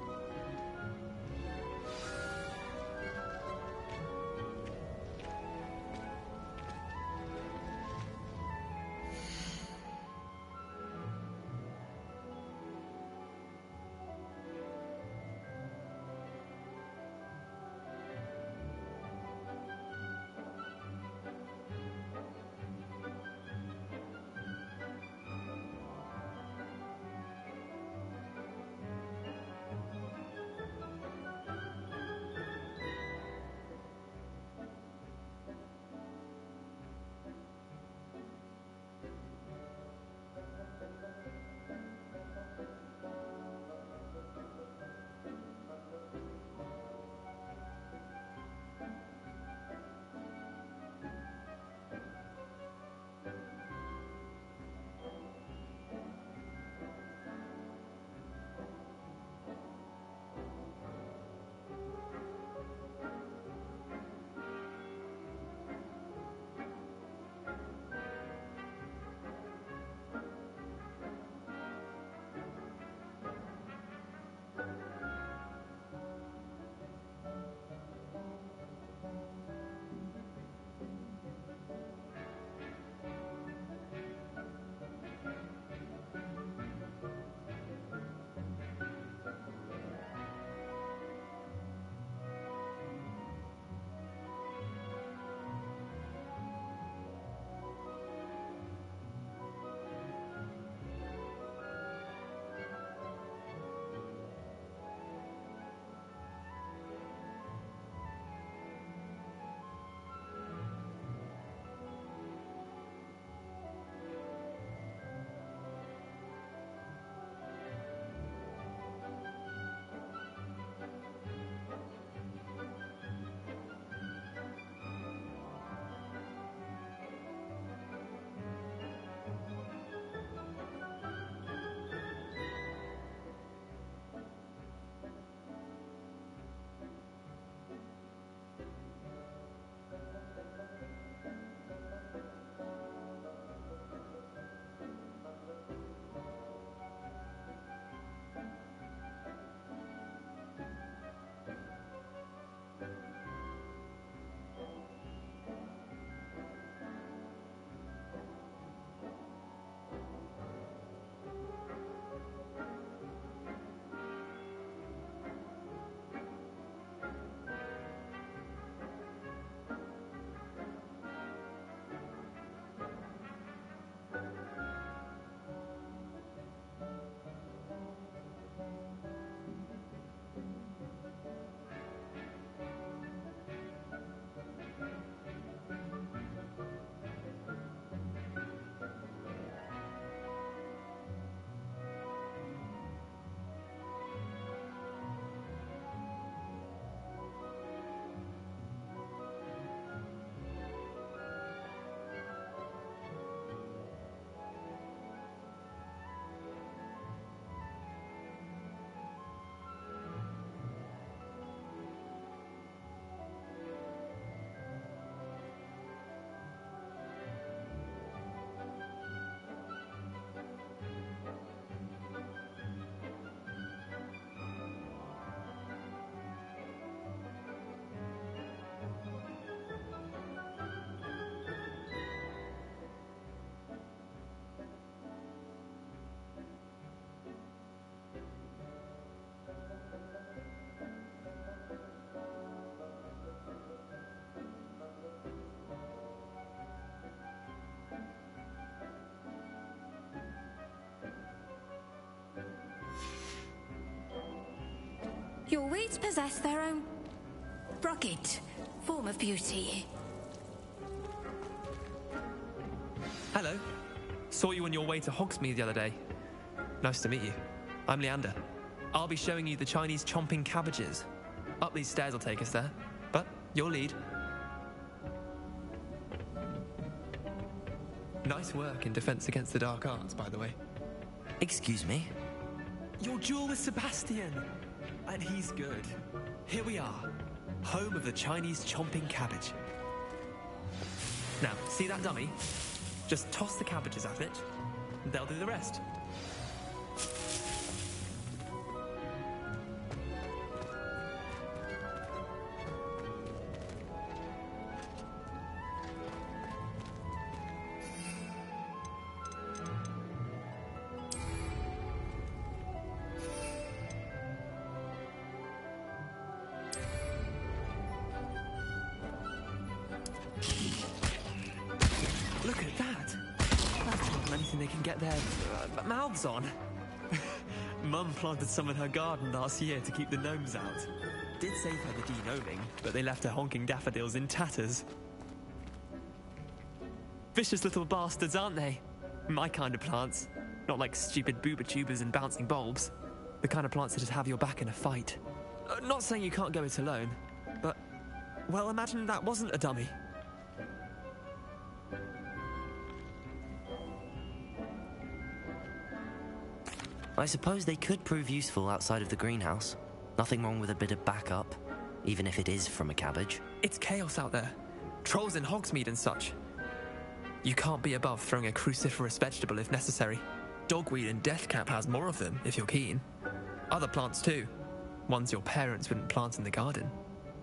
Your weeds possess their own rugged form of beauty. Hello. Saw you on your way to Hogsmeade the other day. Nice to meet you. I'm Leander. I'll be showing you the Chinese chomping cabbages. Up these stairs will take us there, but you'll lead. Nice work in Defense Against the Dark Arts, by the way. Excuse me? Your duel with Sebastian! And he's good. Here we are, home of the Chinese chomping cabbage. Now, see that dummy? Just toss the cabbages at it, and they'll do the rest. Look at that! That's not anything they can get their mouths on. Mum planted some in her garden last year to keep the gnomes out. Did save her the de-gnoming, but they left her honking daffodils in tatters. Vicious little bastards, aren't they? My kind of plants. Not like stupid booba tubers and bouncing bulbs. The kind of plants that just have your back in a fight. Not saying you can't go it alone, but, well, imagine that wasn't a dummy. I suppose they could prove useful outside of the greenhouse. Nothing wrong with a bit of backup, even if it is from a cabbage. It's chaos out there. Trolls in Hogsmeade and such. You can't be above throwing a cruciferous vegetable if necessary. Dogweed and deathcap has more of them, if you're keen. Other plants too. Ones your parents wouldn't plant in the garden.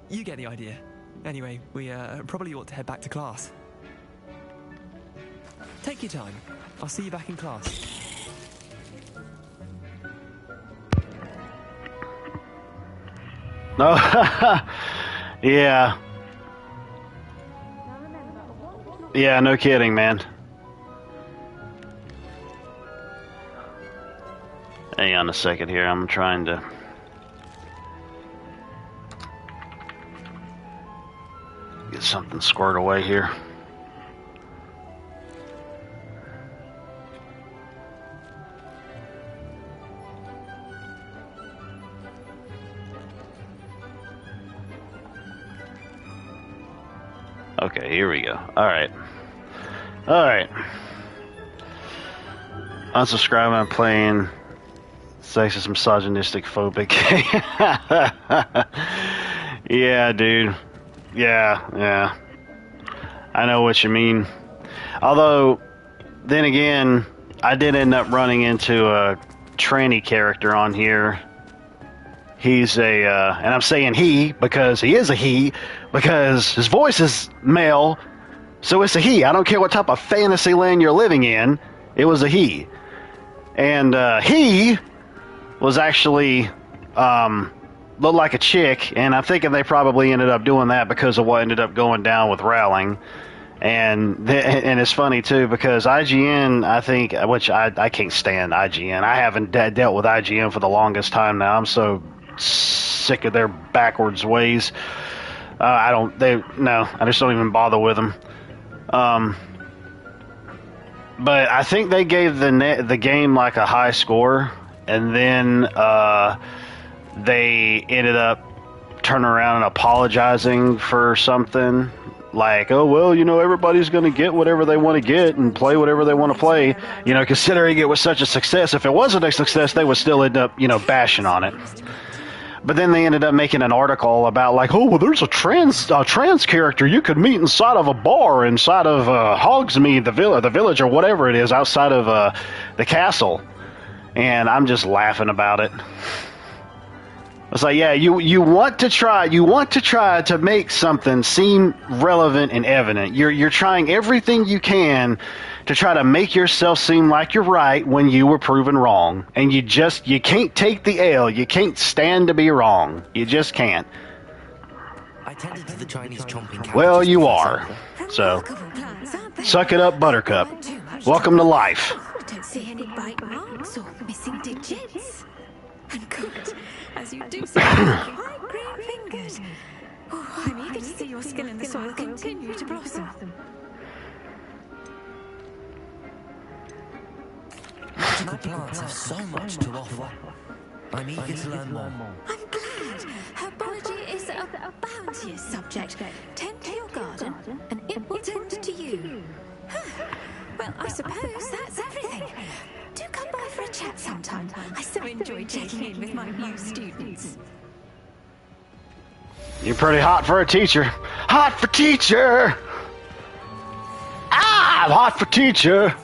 You get the idea. Anyway, we probably ought to head back to class. Take your time. I'll see you back in class. No, yeah. Yeah, no kidding, man. Hang on a second here, I'm trying to... get something squared away here. Okay, here we go. Alright. Alright. Unsubscribing and playing sexist, misogynistic, phobic. Yeah, dude. Yeah. I know what you mean. Although, then again, I did end up running into a tranny character on here. He's a, and I'm saying he because he is a he, because his voice is male, so it's a he. I don't care what type of fantasy land you're living in, it was a he. And he was actually looked like a chick, and I'm thinking they probably ended up doing that because of what ended up going down with Rowling. And it's funny too because IGN, I think, which I can't stand IGN. I haven't dealt with IGN for the longest time now. I'm so sick of their backwards ways. I just don't even bother with them. But I think they gave the game like a high score, and then they ended up turning around and apologizing for something. Like, oh, well, everybody's going to get whatever they want to get and play whatever they want to play. Considering it was such a success. If it wasn't a success, they would still end up, bashing on it. But then they ended up making an article about, like, oh, well, there's a trans character you could meet inside of a bar inside of Hogsmeade, the village, or whatever it is, outside of the castle. And I'm just laughing about it. It's like, yeah, you want to try to make something seem relevant and evident. You're trying everything you can to try to make yourself seem like you're right when you were proven wrong. And you can't take the L. You can't stand to be wrong. You just can't. I tended to the Chinese chomping cabbages. Well, you are. So, suck it up, Buttercup. Welcome to life. I don't see any bite marks or missing digits. And cooked, as you do seem to be quite green-fingered. Oh, I'm eager to see your skill in the soil continue to blossom. Magical plants have so much to offer. I'm eager to learn more. I'm glad. Herbology is a bounteous subject. Tend to your garden, and it will tend to you. Well, I suppose that's everything. Do come by for a chat sometime. I so enjoy checking in with my new students. You're pretty hot for a teacher. Hot for teacher! Ah, I'm hot for teacher!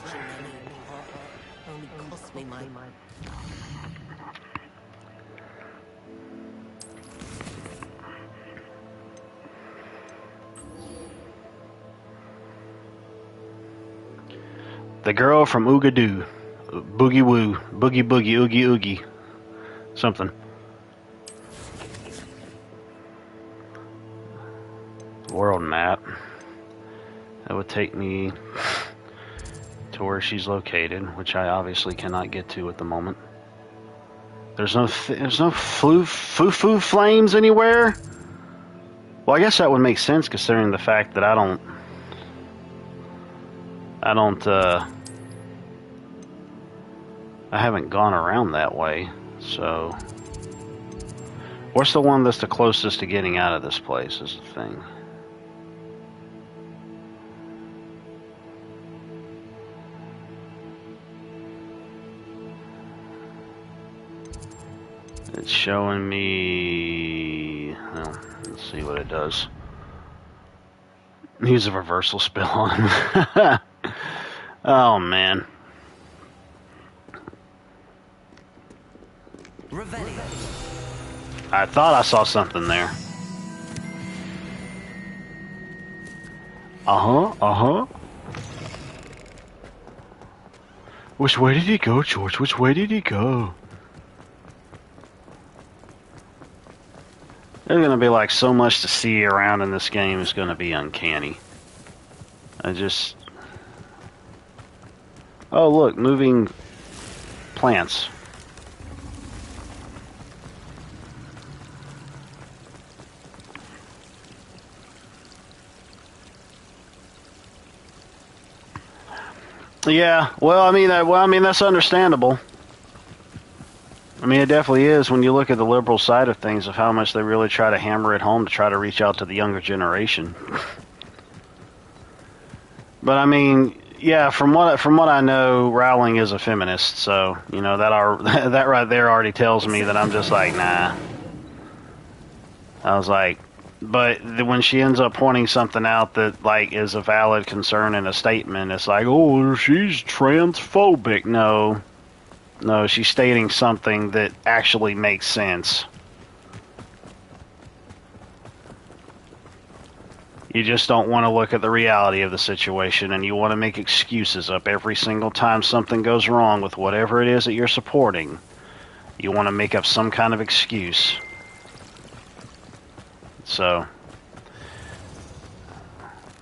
The girl from Oogadoo. Boogie Woo. Boogie Boogie Oogie Oogie. Something. World map. That would take me to where she's located, which I obviously cannot get to at the moment. There's no foo-foo flames anywhere? Well, I guess that would make sense considering the fact that I haven't gone around that way, so... What's the one that's the closest to getting out of this place is the thing. It's showing me... Well, let's see what it does. Use a reversal spell on. Oh, man. I thought I saw something there. Uh-huh. Which way did he go, George? Which way did he go? There's gonna be like so much to see around in this game, it's gonna be uncanny. Oh, look, moving plants. Yeah, well, I mean, that's understandable. I mean, it definitely is when you look at the liberal side of things, of how much they really try to hammer it home to try to reach out to the younger generation. But I mean, yeah, from what I know, Rowling is a feminist, so you know that right there already tells me that I'm just like, nah. I was like, but when she ends up pointing something out that like is a valid concern in a statement, it's like, oh, she's transphobic. No, she's stating something that actually makes sense. You just don't want to look at the reality of the situation, and you want to make excuses up every single time something goes wrong with whatever it is that you're supporting. You want to make up some kind of excuse. So,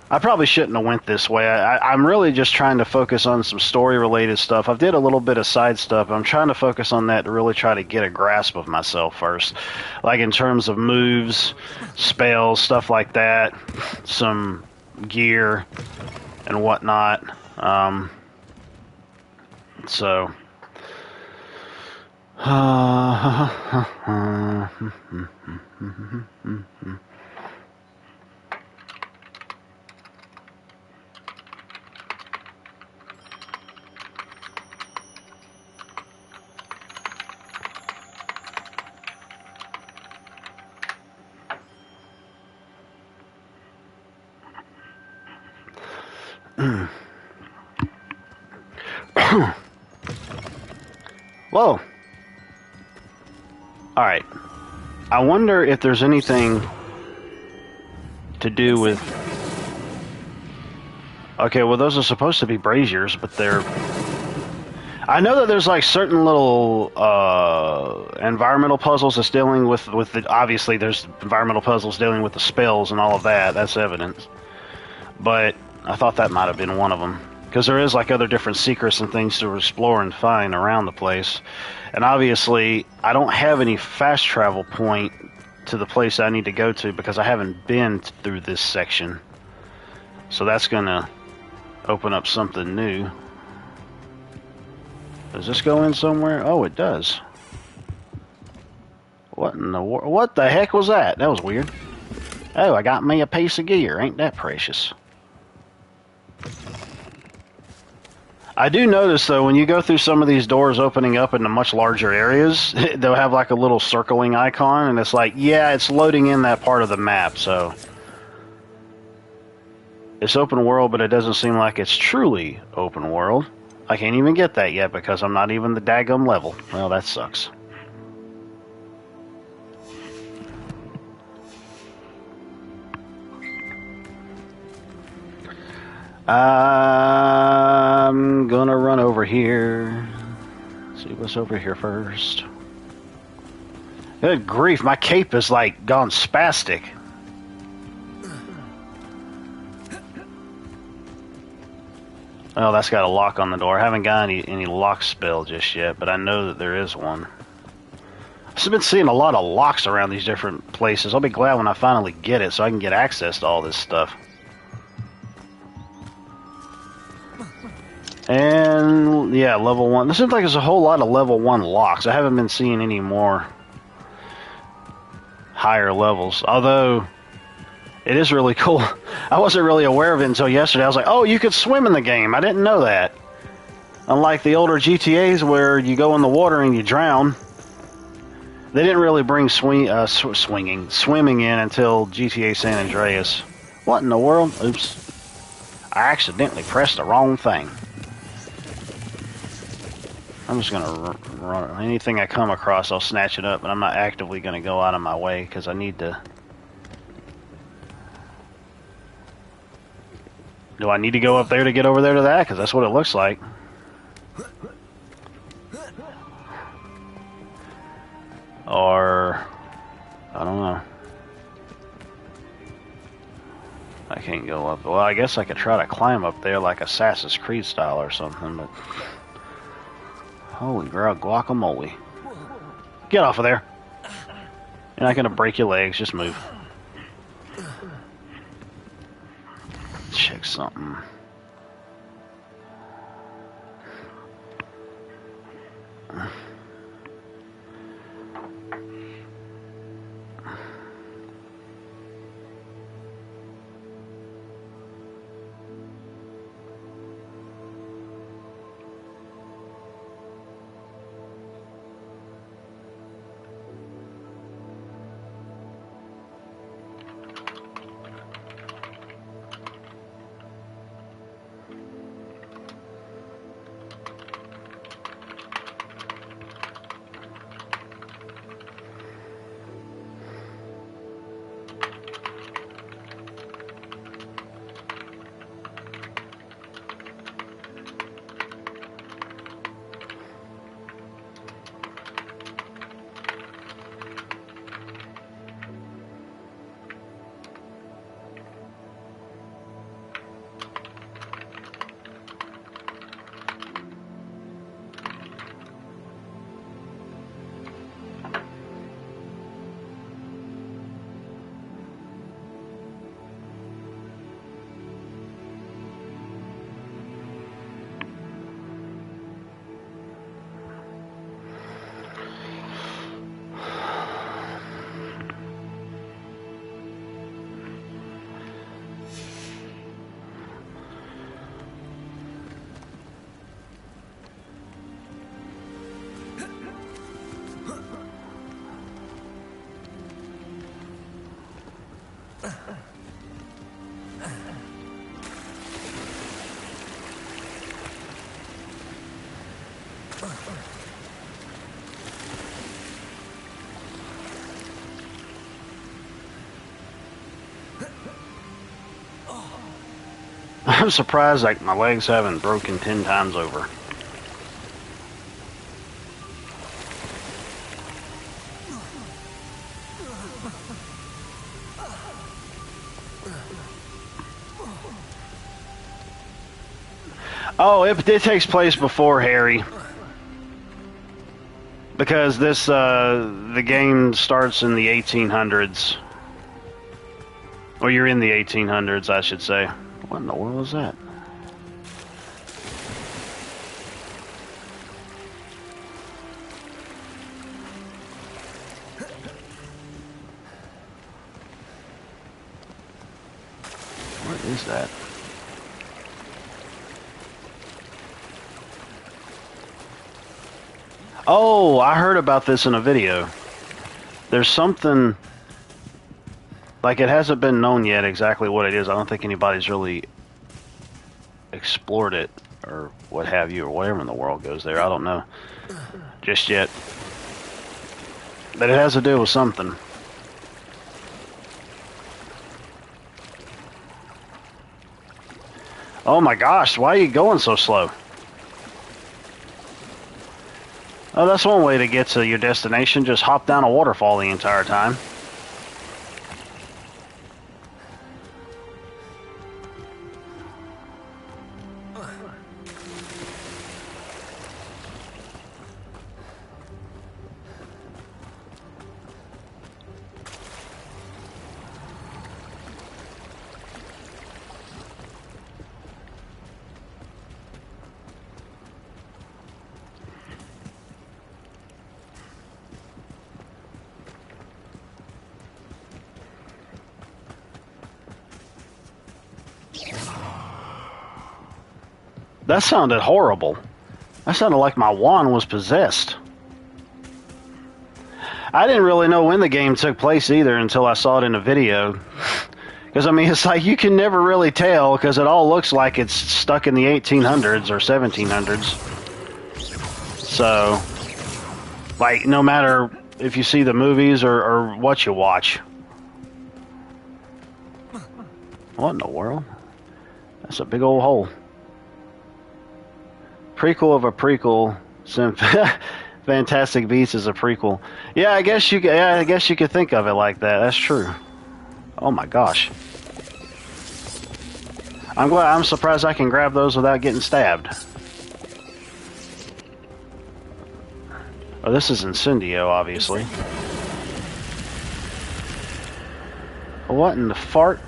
I probably shouldn't have went this way. I'm really just trying to focus on some story-related stuff. I did a little bit of side stuff. I'm trying to focus on that to really try to get a grasp of myself first. Like in terms of moves, spells, stuff like that, some gear, and whatnot. So... Whoa. Alright. I wonder if there's anything to do with... Okay, well those are supposed to be braziers, but they're... I know that there's like certain little environmental puzzles that's dealing with the... Obviously there's environmental puzzles dealing with the spells and all of that. That's evident. But I thought that might have been one of them. Because there is like other different secrets and things to explore and find around the place. And obviously, I don't have any fast travel point to the place I need to go to because I haven't been through this section. So that's going to open up something new. Does this go in somewhere? Oh, it does. What in the world? What the heck was that? That was weird. Oh, I got me a piece of gear. Ain't that precious? I do notice, though, when you go through some of these doors opening up into much larger areas, they'll have like a little circling icon, and it's like, yeah, it's loading in that part of the map, so... It's open world, but it doesn't seem like it's truly open world. I can't even get that yet because I'm not even the daggum level. Well, that sucks. I'm gonna run over here. See what's over here first. Good grief, my cape is like gone spastic. Oh, that's got a lock on the door. I haven't got any lock spell just yet, but I know that there is one. I've been seeing a lot of locks around these different places. I'll be glad when I finally get it so I can get access to all this stuff. And, yeah, level 1. This seems like there's a whole lot of level 1 locks. I haven't been seeing any more higher levels. Although, it is really cool. I wasn't really aware of it until yesterday. I was like, oh, you could swim in the game. I didn't know that. Unlike the older GTAs where you go in the water and you drown, they didn't really bring swimming in until GTA San Andreas. What in the world? Oops. I accidentally pressed the wrong thing. I'm just going to run. Anything I come across, I'll snatch it up, but I'm not actively going to go out of my way because I need to... Do I need to go up there to get over there to that? Because that's what it looks like. Or... I don't know. I can't go up. Well, I guess I could try to climb up there like Assassin's Creed style or something, but... Holy guacamole. Get off of there. You're not going to break your legs. Just move. Check something. I'm surprised like my legs haven't broken 10 times over. Oh, it takes place before Harry. Because this, the game starts in the 1800s. Or you're in the 1800s, I should say. What in the world is that? What is that? Oh, I heard about this in a video. There's something, like, it hasn't been known yet exactly what it is. I don't think anybody's really explored it or what have you, or whatever in the world goes there. I don't know just yet. But it has to do with something. Oh my gosh, why are you going so slow? Oh, that's one way to get to your destination. Just hop down a waterfall the entire time. That sounded horrible. That sounded like my wand was possessed. I didn't really know when the game took place either until I saw it in a video. Because, I mean, it's like you can never really tell because it all looks like it's stuck in the 1800s or 1700s. So, like, no matter if you see the movies or what you watch. What in the world? That's a big old hole. Prequel of a prequel. Fantastic Beasts is a prequel. Yeah, I guess you could think of it like that. That's true. Oh my gosh. I'm surprised I can grab those without getting stabbed. Oh, this is Incendio, obviously. What in the fart?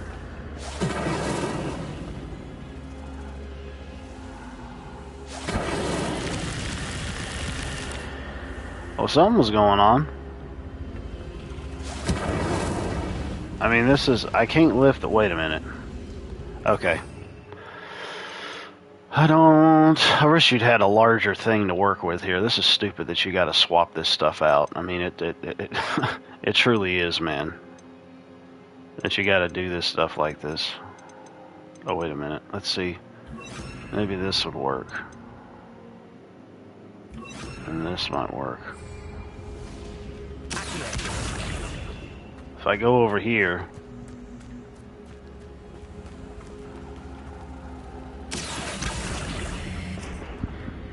Oh, something was going on. I mean, this is... I can't lift... Wait a minute. Okay. I wish you'd had a larger thing to work with here. This is stupid that you gotta swap this stuff out. I mean, it truly is, man. That you gotta do this stuff like this. Oh, wait a minute. Let's see. Maybe this would work. And this might work. If I go over here...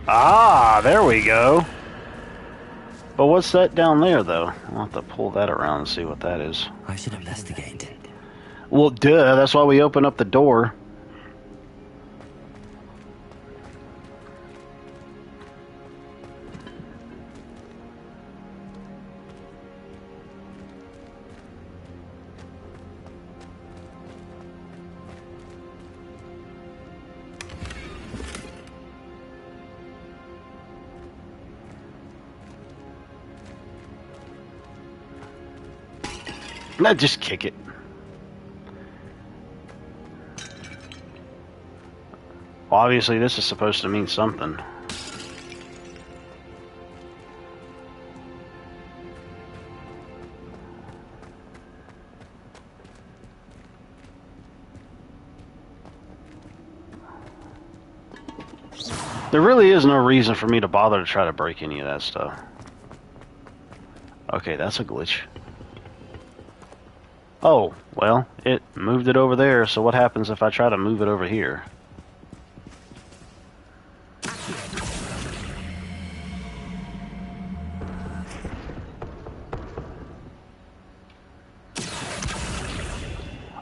Ah, there we go. But what's that down there, though? I'll have to pull that around and see what that is. I should investigate. Well, duh, that's why we open up the door. No, just kick it. Well, obviously this is supposed to mean something. There really is no reason for me to bother to try to break any of that stuff. Okay, that's a glitch. Oh, well, it moved it over there, so what happens if I try to move it over here?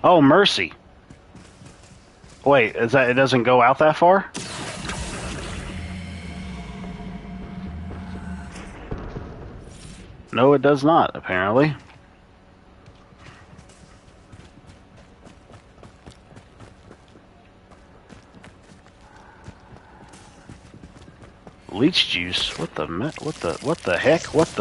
Oh, mercy. Wait, is that it doesn't go out that far? No, it does not, apparently. Leech juice? What the heck? What?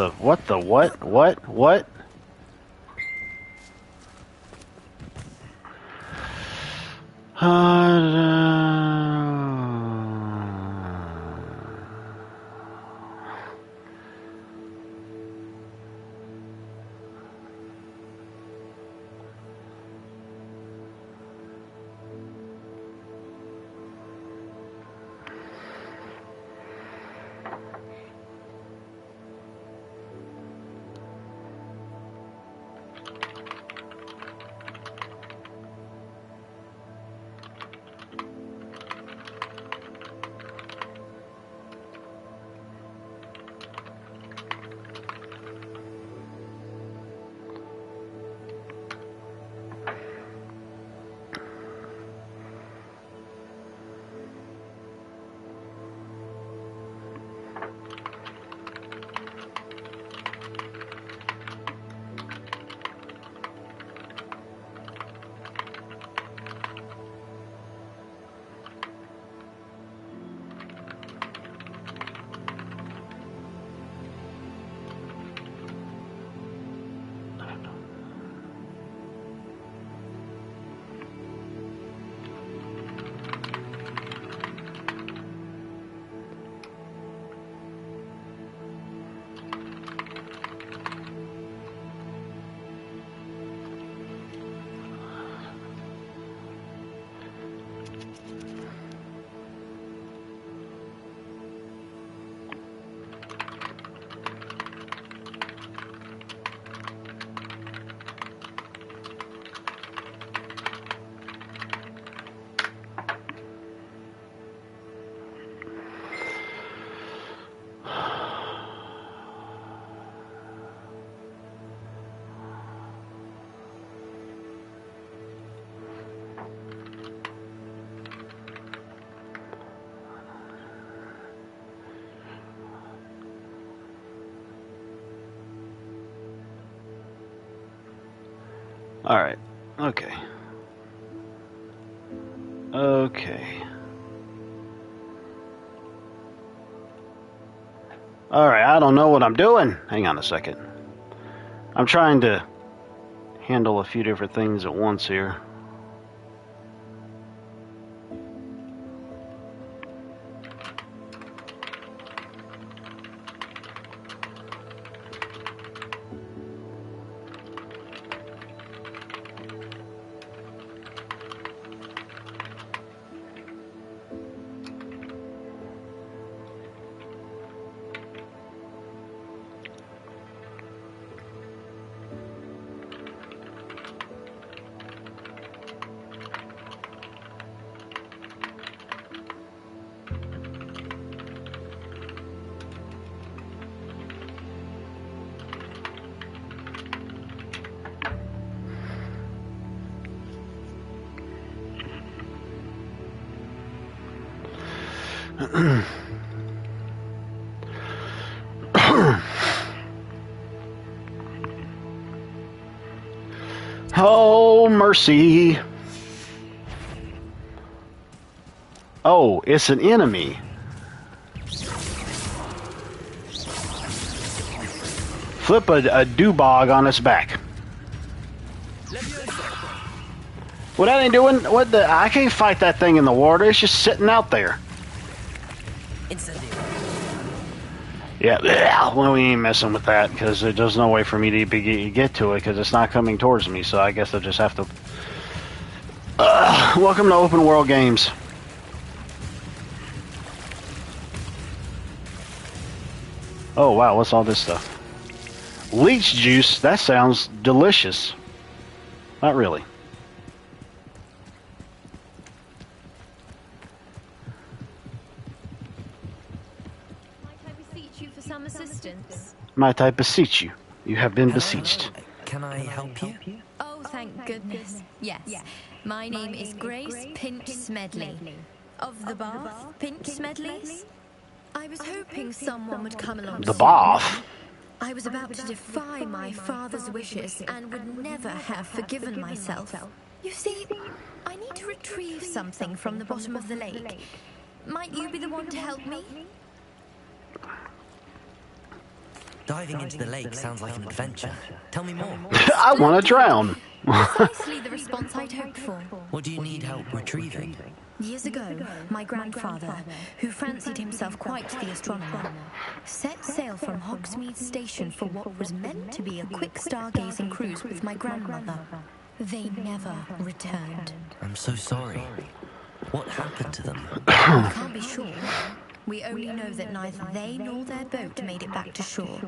Alright. Okay. Alright, I don't know what I'm doing. Hang on a second. I'm trying to handle a few different things at once here. Oh, mercy. Oh, it's an enemy. Flip a dewbog on its back. What that ain't doing? What the? I can't fight that thing in the water. It's just sitting out there. Yeah, well, we ain't messing with that because there's no way for me to get to it because it's not coming towards me. So I guess I'll just have to. Welcome to open world games. Oh wow, what's all this stuff? Leech juice. That sounds delicious. Not really. Might I beseech you? You have been beseeched. Can I help you? Oh, thank goodness. Yes. My name is Grace Pinch Smedley. Of the Bath, Pinch Smedleys. I was hoping someone would come along. The Bath? I was about to defy my father's wishes and would never have forgiven myself. You see, I need to retrieve something from the bottom of the lake. Might you be the one to help me? Diving into the lake sounds like an adventure. Tell me more. I want to drown. Precisely the response I'd hoped for. What do you need help retrieving? Years ago, my grandfather, who fancied himself quite the astronomer, set sail from Hogsmeade Station for what was meant to be a quick stargazing cruise with my grandmother. They never returned. I'm so sorry. What happened to them? We can't be sure. We only know that neither they nor their boat made it back to shore.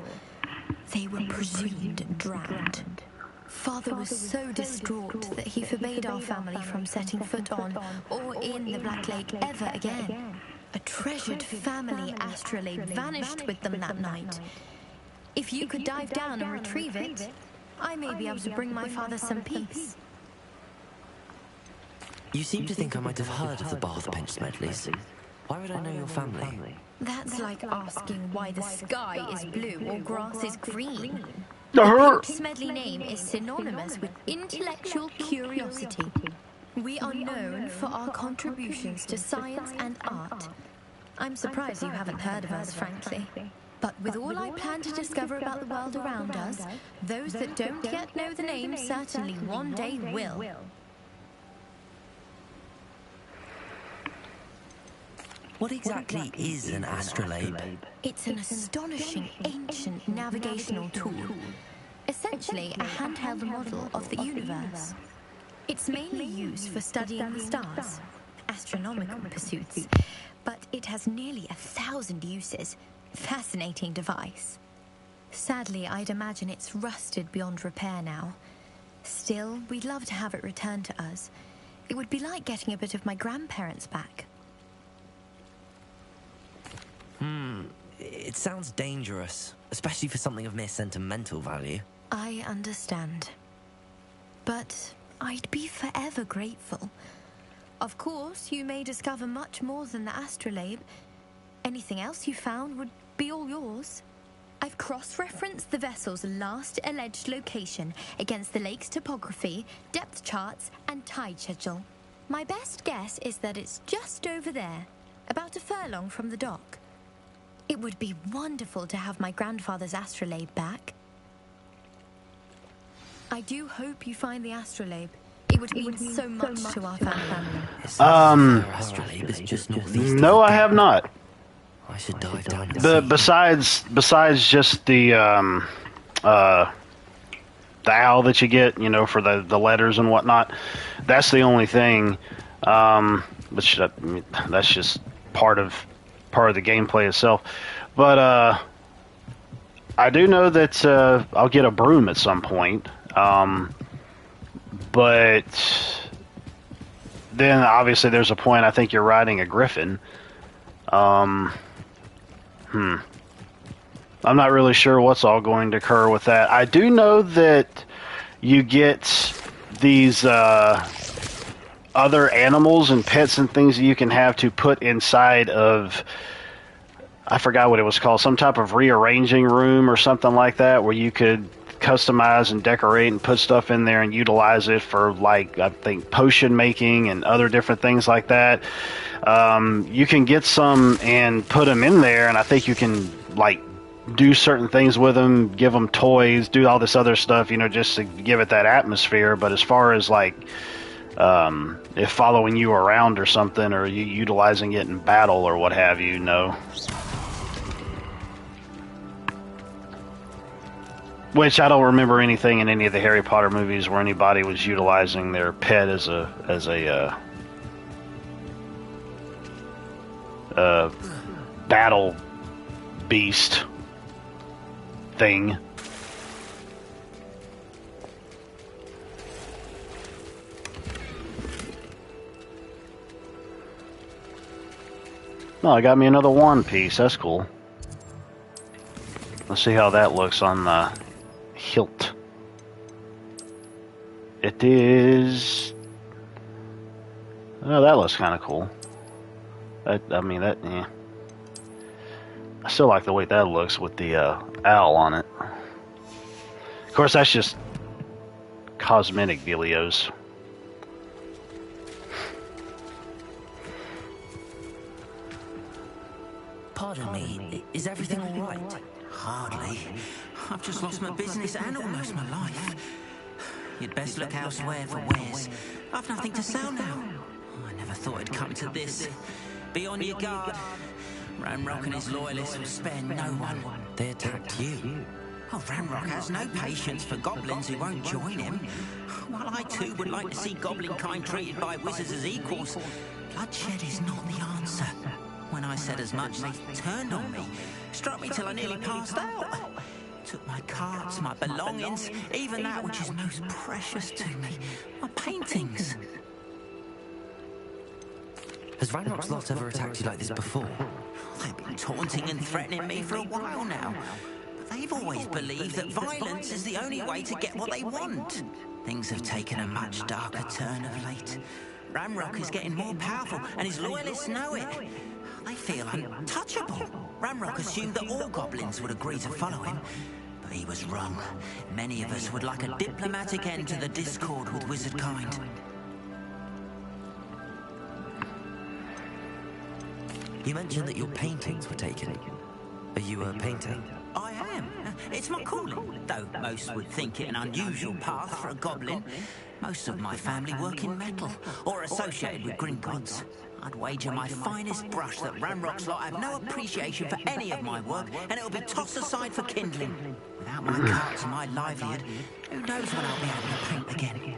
They were presumed drowned. Father was so distraught that he forbade our family from setting foot on or in the Black Lake ever again. A treasured family astrolabe vanished with them that night. If you could dive down and retrieve it, I may be able to bring my father some peace. You seem to think I might have heard of the Bath Pinch Smedleys. Why would I know your family? That's like asking why the sky is blue or grass is green. The Pinch Smedley name is synonymous with intellectual curiosity. We are known for our contributions to science and art. I'm surprised you haven't heard of us, frankly. But with all I plan to discover about the world around us, those that don't yet know the name certainly one day will. What exactly is an astrolabe? It's an astonishing ancient navigational tool. Essentially, a handheld model of the universe. It's mainly used for studying the stars, astronomical pursuits, but it has nearly 1,000 uses. Fascinating device. Sadly, I'd imagine it's rusted beyond repair now. Still, we'd love to have it returned to us. It would be like getting a bit of my grandparents back. It sounds dangerous, especially for something of mere sentimental value. I understand. But I'd be forever grateful. Of course, you may discover much more than the astrolabe. Anything else you found would be all yours. I've cross-referenced the vessel's last alleged location against the lake's topography, depth charts, and tide schedule. My best guess is that it's just over there, about a furlong from the dock. It would be wonderful to have my grandfather's astrolabe back. I do hope you find the astrolabe. It would mean so much to our family. Astrolabe is just northeast. No, I have not. I should dive down and see. Besides just the owl that you get, you know, for the letters and whatnot, that's the only thing. Which that's just part of the gameplay itself. But I do know that I'll get a broom at some point. But then obviously there's a point I think you're riding a griffin. I'm not really sure what's all going to occur with that. I do know that you get these other animals and pets and things that you can have to put inside of, I forgot what it was called, some type of rearranging room or something like that, where you could customize and decorate and put stuff in there and utilize it for, like, I think potion making and other different things like that. You can get some and put them in there, and I think you can, like, do certain things with them, give them toys, do all this other stuff, you know, just to give it that atmosphere. But as far as, like, if following you around or something, or you utilizing it in battle or what have you, no. Which I don't remember anything in any of the Harry Potter movies where anybody was utilizing their pet as a battle beast thing. Oh, I got me another wand piece. That's cool. Let's see how that looks on the hilt. It is... Oh, that looks kind of cool. I mean, that, yeah. I still like the way that looks with the owl on it. Of course, that's just cosmetic dealios. Pardon me, is everything all right? Hardly. I've just lost my business and almost my life. You'd best look elsewhere for wares. I've nothing to sell now. I never thought it'd come to this. Be on your guard. Ramrock and his loyalists will spare no one. They attacked you. Oh, Ramrock has no patience for goblins who won't join him. While I too would like to see goblin kind treated by wizards as equals, bloodshed is not the answer. When I said as much, they turned on me, struck me till I nearly passed out. Took my carts, my belongings, even that which is most precious to me, my paintings. Has Ranrock's lot ever attacked you like this before? They've been taunting and threatening me for a while now. But they've always believed that violence is the only way to get what they want. Things have taken a much darker turn of late. Ramrock is getting more powerful, and his loyalists know it. They feel untouchable. Ramrock assumed that all goblins would agree to follow him, but he was wrong. Many of us would like a diplomatic end to the discord with wizard kind. You mentioned that your paintings were taken. Are you a painter? I am. It's my calling, though most would think it an unusual path for a goblin. Most of my family work in metal, or associated with Gringotts. I'd wager my finest brush that Ramrock's lot have no appreciation for any of my work, and it'll be tossed aside for kindling. Without my carts and my livelihood, who knows when I'll be able to paint again.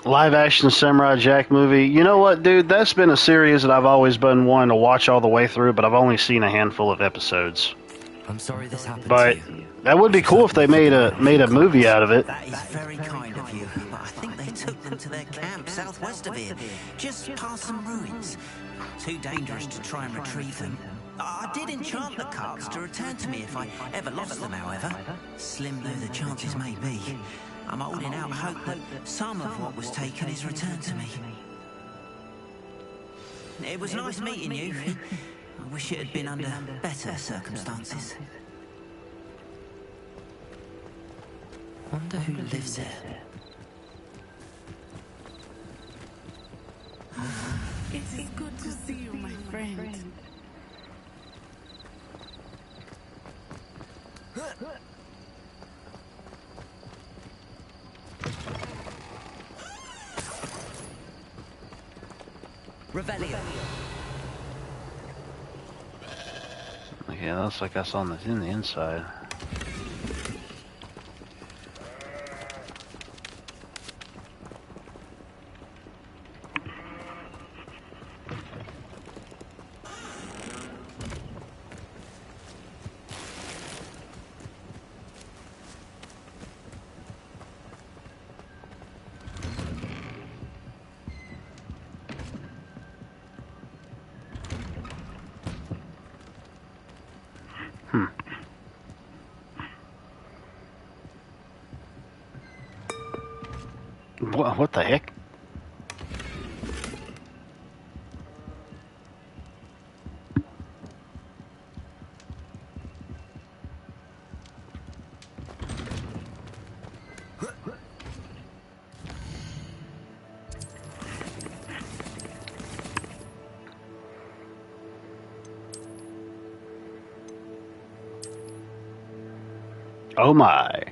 Live action Samurai Jack movie. You know what, dude? That's been a series that I've always been wanting to watch all the way through, but I've only seen a handful of episodes. I'm sorry this happened But to you. that would be cool if they made a movie out of it. That is very kind of you, but I think they took them to their camp southwest of here, just past some ruins. Too dangerous to try and retrieve them. I did enchant the carts to return to me if I ever lost them, however. Slim though the chances may be, I'm holding out hope that some of what was taken is returned to me. It was nice meeting you. I wish it had been under better circumstances. Wonder who lives here. It is good to see you, my friend. Revelio. Okay, looks like that's on in the inside. What the heck? Oh my.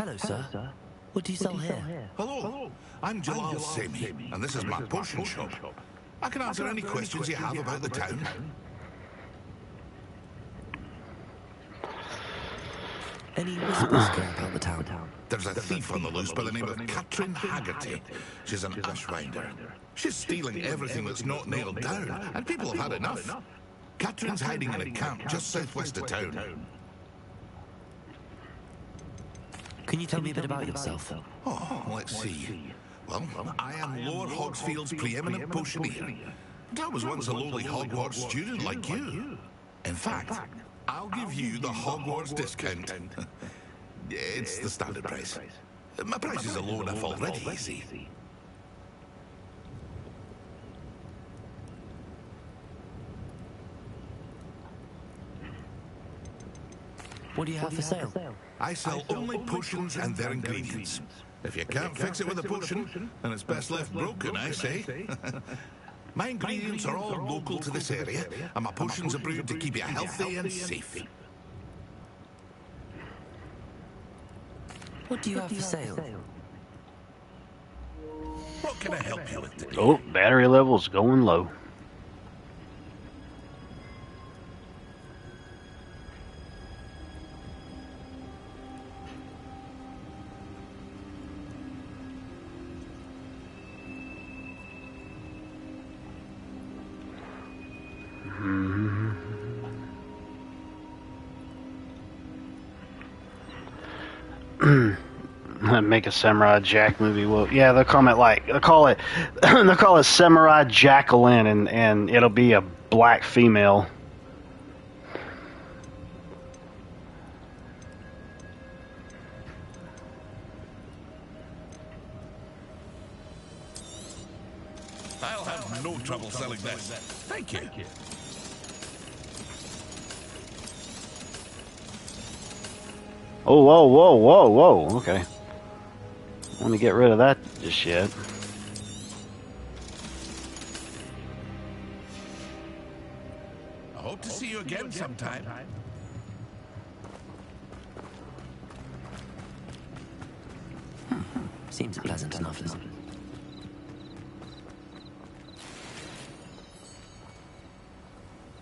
Hello, sir. What do you sell here? Hello, I'm Jalal Semi, and this is my potion shop. I can answer any questions you have about the town. Any whispers going about the town? There's a thief on the loose by the name of Katrin Haggerty. She's an ashwinder. She's stealing everything that's not nailed down, and people have had enough. Katrin's hiding in a camp just southwest of town. Can you tell me a bit about yourself? Oh, let's see. Well, I am Lord Hogsfield's preeminent potioneer. But I was once a lowly Hogwarts student like you. In fact, I'll give you the Hogwarts discount. It's the standard price. My prices are low enough already, you see. What do you have for sale? I sell only potions and their ingredients. If you can't fix it with a potion, then it's best left broken, I say. My ingredients are all local to this area, and my potions are brewed to keep you healthy and safe. What do you have for sale? What can I help you with today? Oh, battery level's going low. Make a Samurai Jack movie. Well, yeah, they'll call it Samurai Jacqueline, and it'll be a black female. I'll have no trouble selling this. Thank you. Oh, whoa, whoa, whoa, whoa. Okay. Let me get rid of that just yet. I hope to see you again sometime. Seems pleasant enough, isn't it?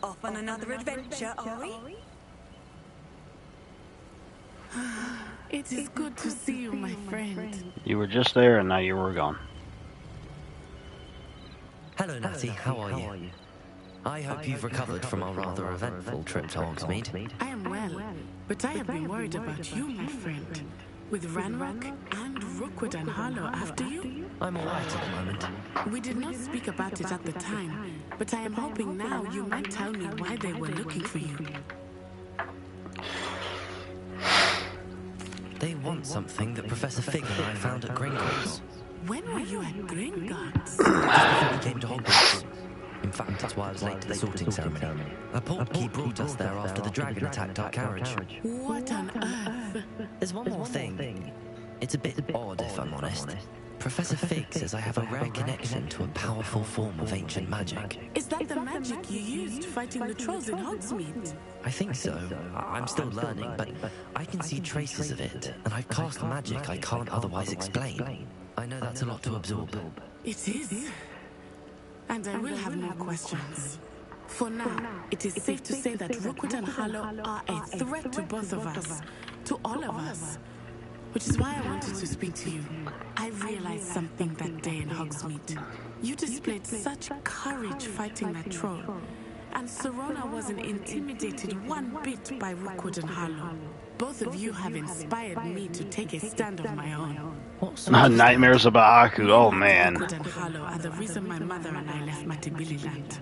Off on another adventure, are we? It is good to see you, my friend. You were just there, and now you were gone. Hello, Natty. How are you? I hope you've recovered from our rather eventful trip to Hogsmeade. I am well, but I have been worried about you, my friend. With Ranrock and Rookwood and Harlow after you? I'm alright at the moment. We did not speak about it at the time, but I am hoping now you might tell me why they were looking for you. They want something that Professor Fig and I found at Gringotts. When were you at Gringotts? Just before we came to Hogwarts. In fact, that's why I was late to the sorting ceremony. A portkey brought us there after the dragon attacked our carriage. What on earth? There's one more thing. It's a bit odd, if I'm honest. Professor Fig says I have a rare connection to a powerful form of ancient magic. Is that the magic you used fighting the trolls in Hogsmeade? I think so. I'm still learning, but I can see traces of it, and I've cast magic I can't otherwise explain. I know that's a lot to absorb. It is. And I will have more questions. For now, it is safe to say that Rookwood and Harlow are a threat to both of us, to all of us. Which is why I wanted to speak to you. I realized something that day in Hogsmeade. You displayed such courage fighting that troll. And Serona wasn't intimidated one bit by Rookwood and Harlow. Both of you have inspired me to take a stand of my own. Nightmares about Aku, oh man. Rookwood and Harlow are the reason my mother and I left Matibili land.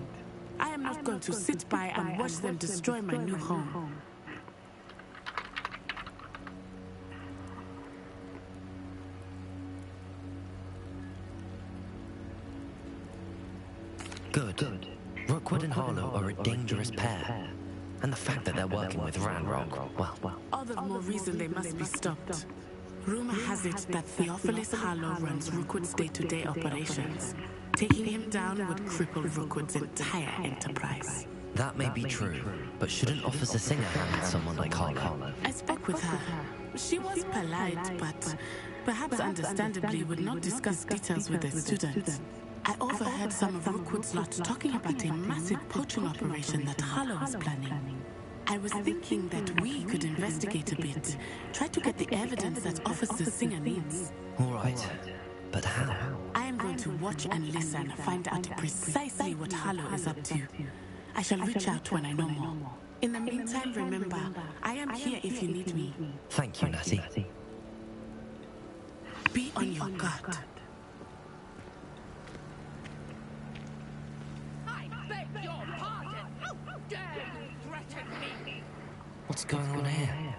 I am not going to sit by and watch them destroy my new home. Good. Rookwood and Harlow are a dangerous pair. And the fact that they're working with Ranrock, well. All the more reason they must be stopped. Rumor has it that Theophilus Harlow runs Rookwood's day-to-day operations. Taking him down would cripple Rookwood's entire enterprise. That may be true, but shouldn't Officer Singer handle someone like Harlow? I spoke with her. She was polite, but perhaps understandably would not discuss details with the students. I overheard some of Rookwood's lot talking about a massive poaching operation that Harlow was planning. I was thinking that we could investigate a bit, try to get the evidence that Officer Singer needs. All right, but how? I am going to watch and listen, find out precisely what Harlow is up to. I shall reach out when I know more. In the meantime, remember, I am here if you need me. Thank you, Natty. Be on your guard. I beg your pardon. How dare you threaten me? What's going on here?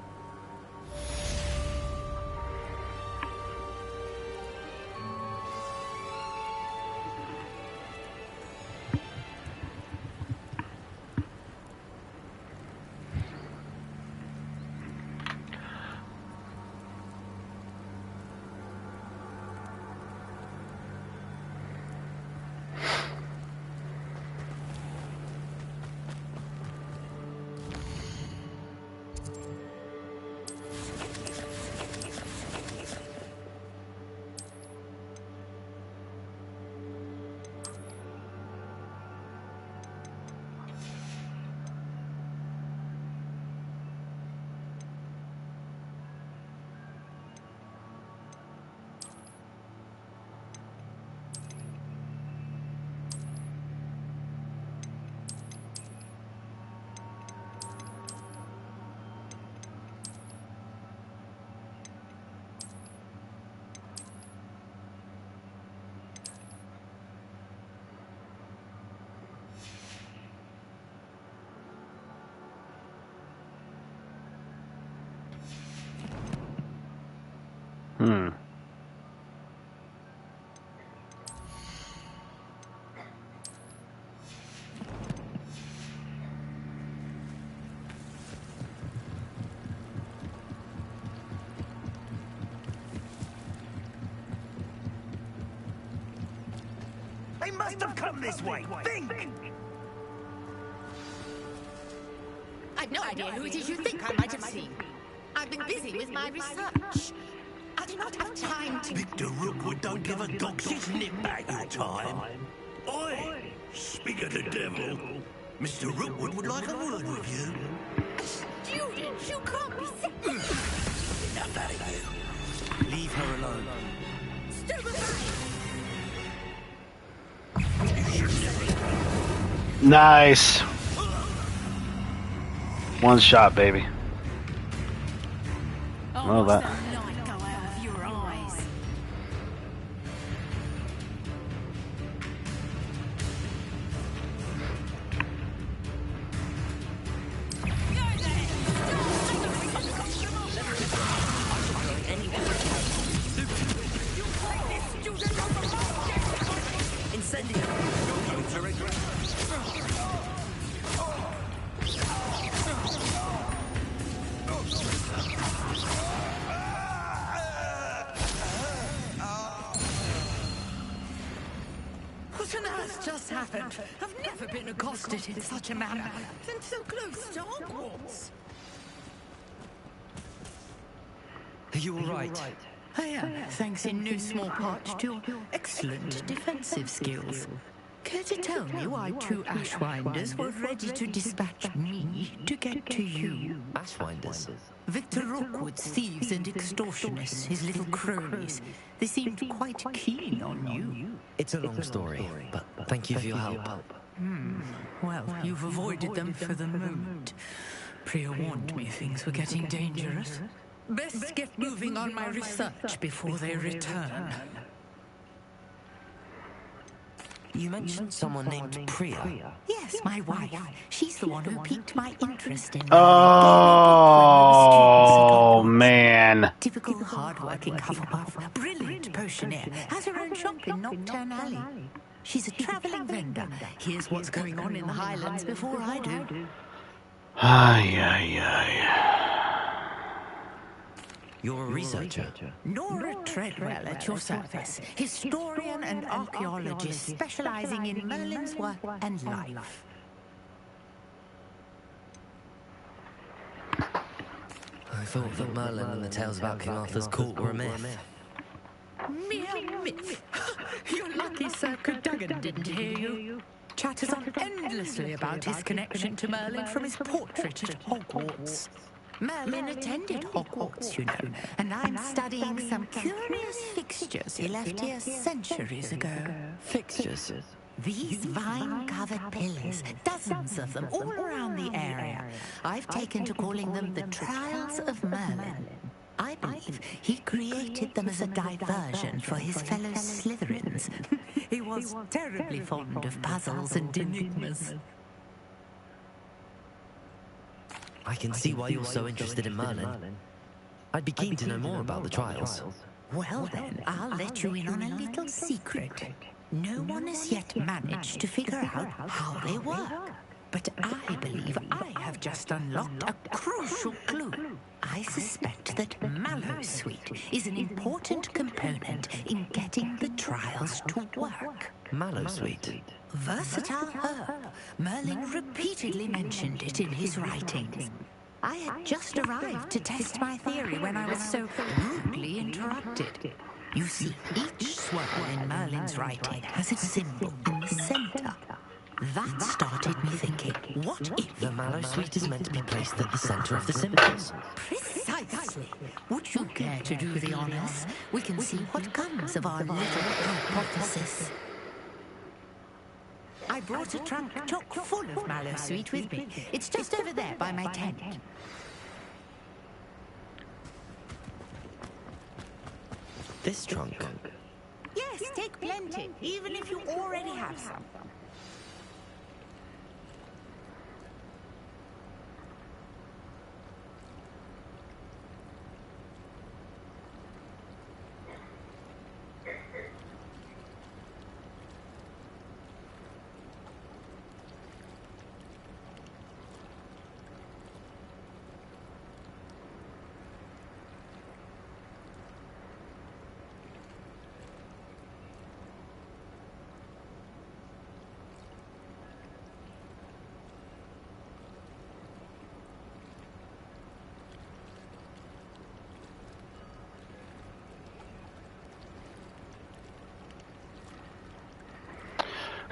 They must have come this way. Think! I've no idea who it is you think I might have seen. I've been busy with my research. I do not have time to... Victor Rookwood don't give a dog's nip back your time. Oi! Speak of the devil. Mr. Rookwood would like a word with you. Students, you can't be sick. Enough out of you. Leave her alone. Nice. One shot, baby. Oh, that. Light go out of your eyes. What on earth just happened? I've never been accosted in such a manner. And so close to Hogwarts. Are you all right? I am, thanks in no small part to your excellent defensive skills. Care to tell me why two Ashwinders were ready to dispatch me to get to you? Ashwinders? Victor Rookwood's thieves and extortionists, his little cronies. They seemed quite keen on you. It's a long story, but thank you for your help. Well, you've avoided them for the moment. Priya warned me things were getting dangerous. Best get moving on my research before they return. You mentioned someone named Priya. Yes, my wife. She's the one who piqued my interest in me. Oh, man. Typical hard-working Hufflepuff. Brilliant potioneer. Has her own shop in Nocturne Alley. She's a travelling vendor. Here's what's going on in the Highlands before I do. Ay, ay, ay. You're a researcher? Nora Treadwell at your service. Historian and archaeologist specializing in Merlin's work and life. I thought that Merlin and the tales about King Arthur's court were a myth. Mere myth. You're lucky Sir Cadogan didn't hear you. Chatters on endlessly about his connection to Merlin from his portrait at Hogwarts. Merlin attended Hogwarts, you know, and I'm studying some curious fixtures he left here centuries ago. Fixtures? These vine-covered pillars, dozens of them all around the area. I've taken to calling them the Trials of Merlin. I believe he created them as a diversion for his fellow Slytherins. He was terribly fond of puzzles and enigmas. I can see why you're so interested in Merlin. I'd be keen to know more about the trials. Well then, I'll let you in on a little secret. No one has yet managed to figure out how they work. But I believe I have just unlocked a crucial clue. I suspect that Mallowsweet is an important component in getting the trials to work. Mallowsweet? Versatile herb. Merlin repeatedly mentioned it in his writings. I had just arrived to test my theory when I was so rudely interrupted. You see, each swirl in Merlin's writing has a symbol in the center. That started me thinking, what if... The Mallowsweet is meant to be placed at the center of the symbols? Precisely. Would you care to do the honors? We can see what comes of our little hypothesis. I brought a trunk chock full of Mallowsweet with me. It's just over there by my tent. This trunk? Yes, take plenty, even if you already have some.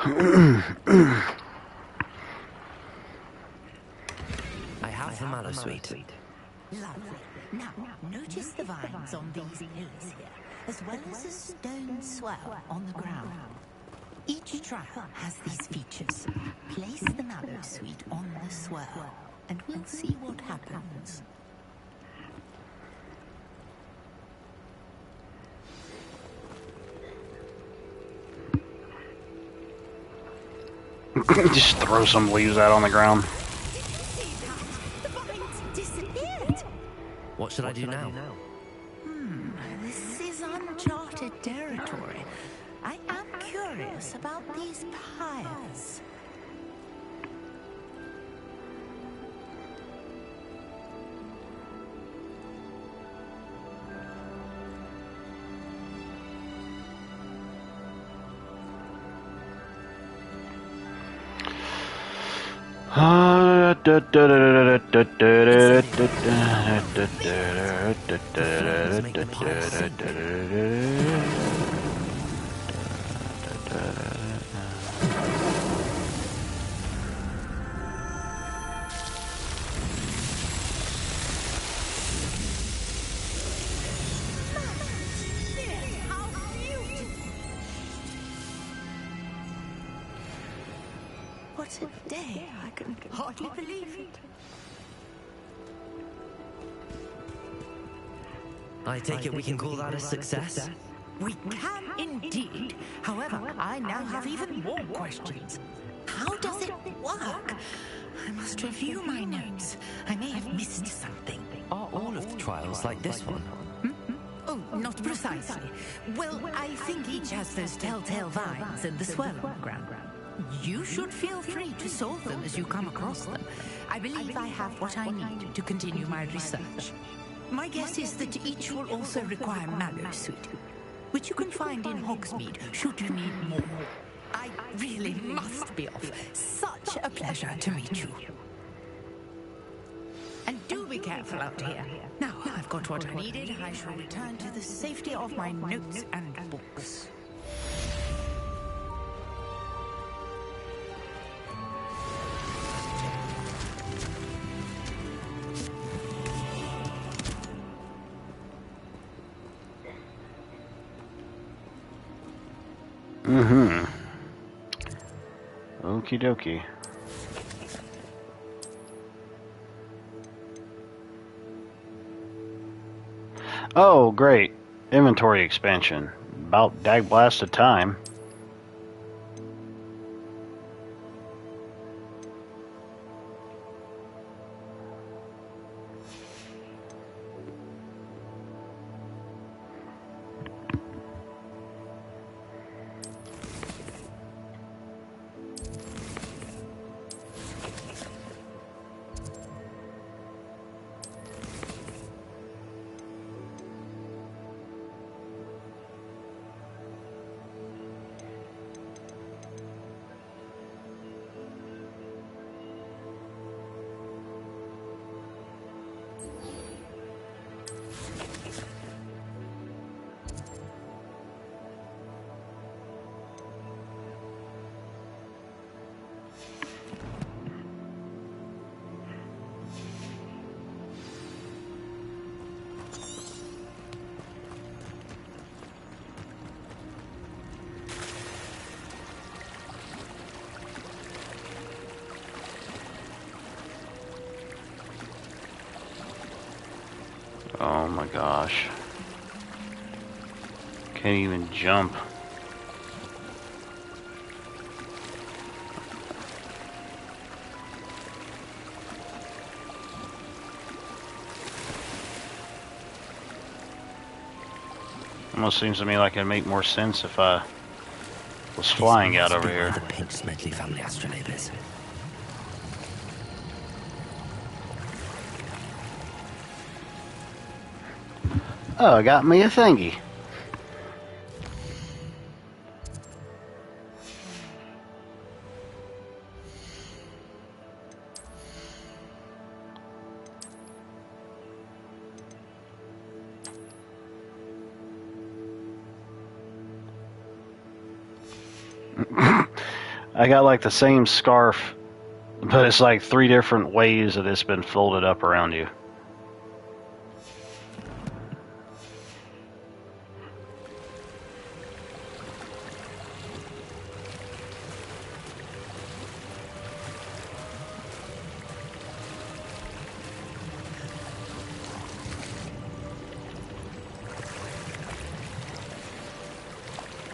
I have the Mallowsweet. Lovely. Now, notice the vines on these pillars here, as well as a stone swell on the ground. Each trial has these features. Place the Mallowsweet on the swell, and we'll see what happens. Just throw some leaves out on the ground. What should I do now? This is uncharted territory. I am curious about these pyres. What a day! I can hardly believe it. I take it we can call that a success? We can indeed. However, I now have even more questions. How does it work? I must review my notes. I may have missed something. Are all of the trials like this one? Oh, not precisely. Well, I think each has those telltale vines and the swirl on the ground. You should feel free to solve them as you come across them. I believe I have what I need to continue my research. My guess is that each will also require Mallowsweet, which you can find in Hogsmeade should you need more. I really must be off. Such a pleasure to meet you. And do be careful out here. Now I've got what I needed. I shall return to the safety of my notes and books. Mm-hmm. Okie dokie. Oh, great. Inventory expansion. About dagblasted time. Oh my gosh. Can't even jump. Almost seems to me like it'd make more sense if I was flying out over here. The Pink Smedley family astrolabe is. Oh, I got me a thingy. I got like the same scarf, but it's like 3 different ways that it's been folded up around you.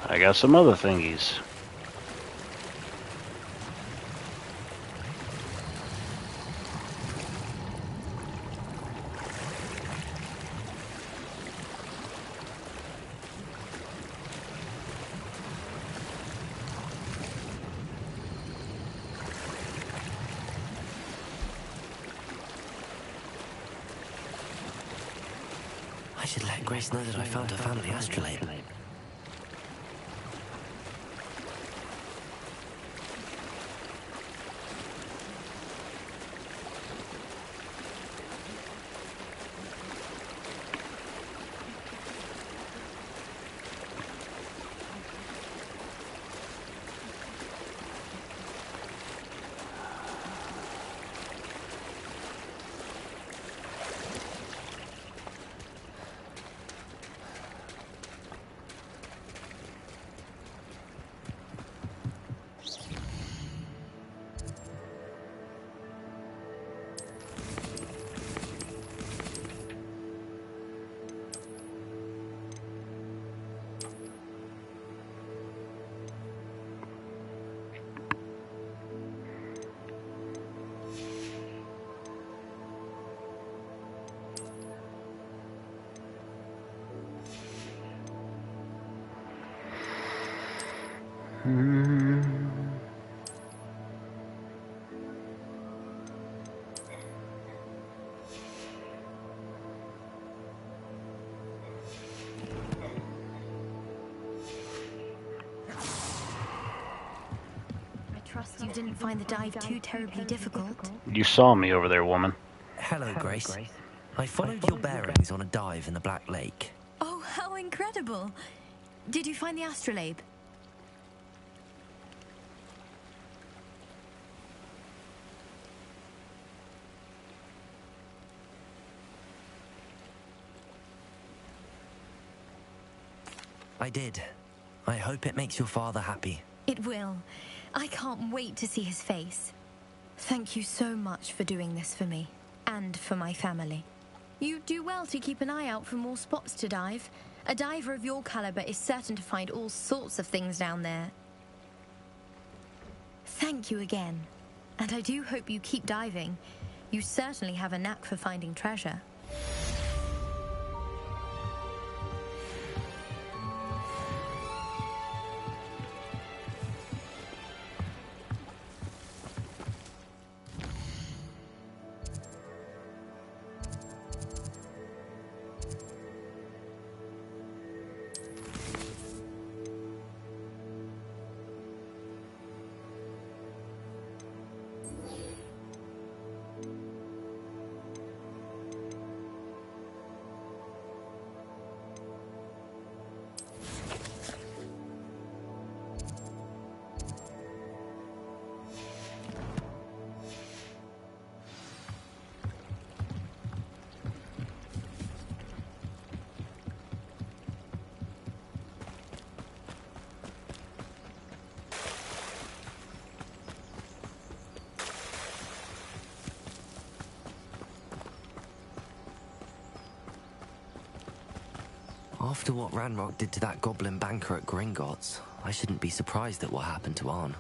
I got some other thingies. I should let Grace know that I found her family astrolabe. I trust you didn't find the dive too terribly difficult. You saw me over there, woman. Hello, Grace. I followed your bearings on a dive in the Black Lake. Oh, how incredible! Did you find the astrolabe? I did. I hope it makes your father happy. It will. I can't wait to see his face. Thank you so much for doing this for me, and for my family. You do well to keep an eye out for more spots to dive. A diver of your caliber is certain to find all sorts of things down there. Thank you again. And I do hope you keep diving. You certainly have a knack for finding treasure. After what Ranrock did to that goblin banker at Gringotts, I shouldn't be surprised at what happened to Arn.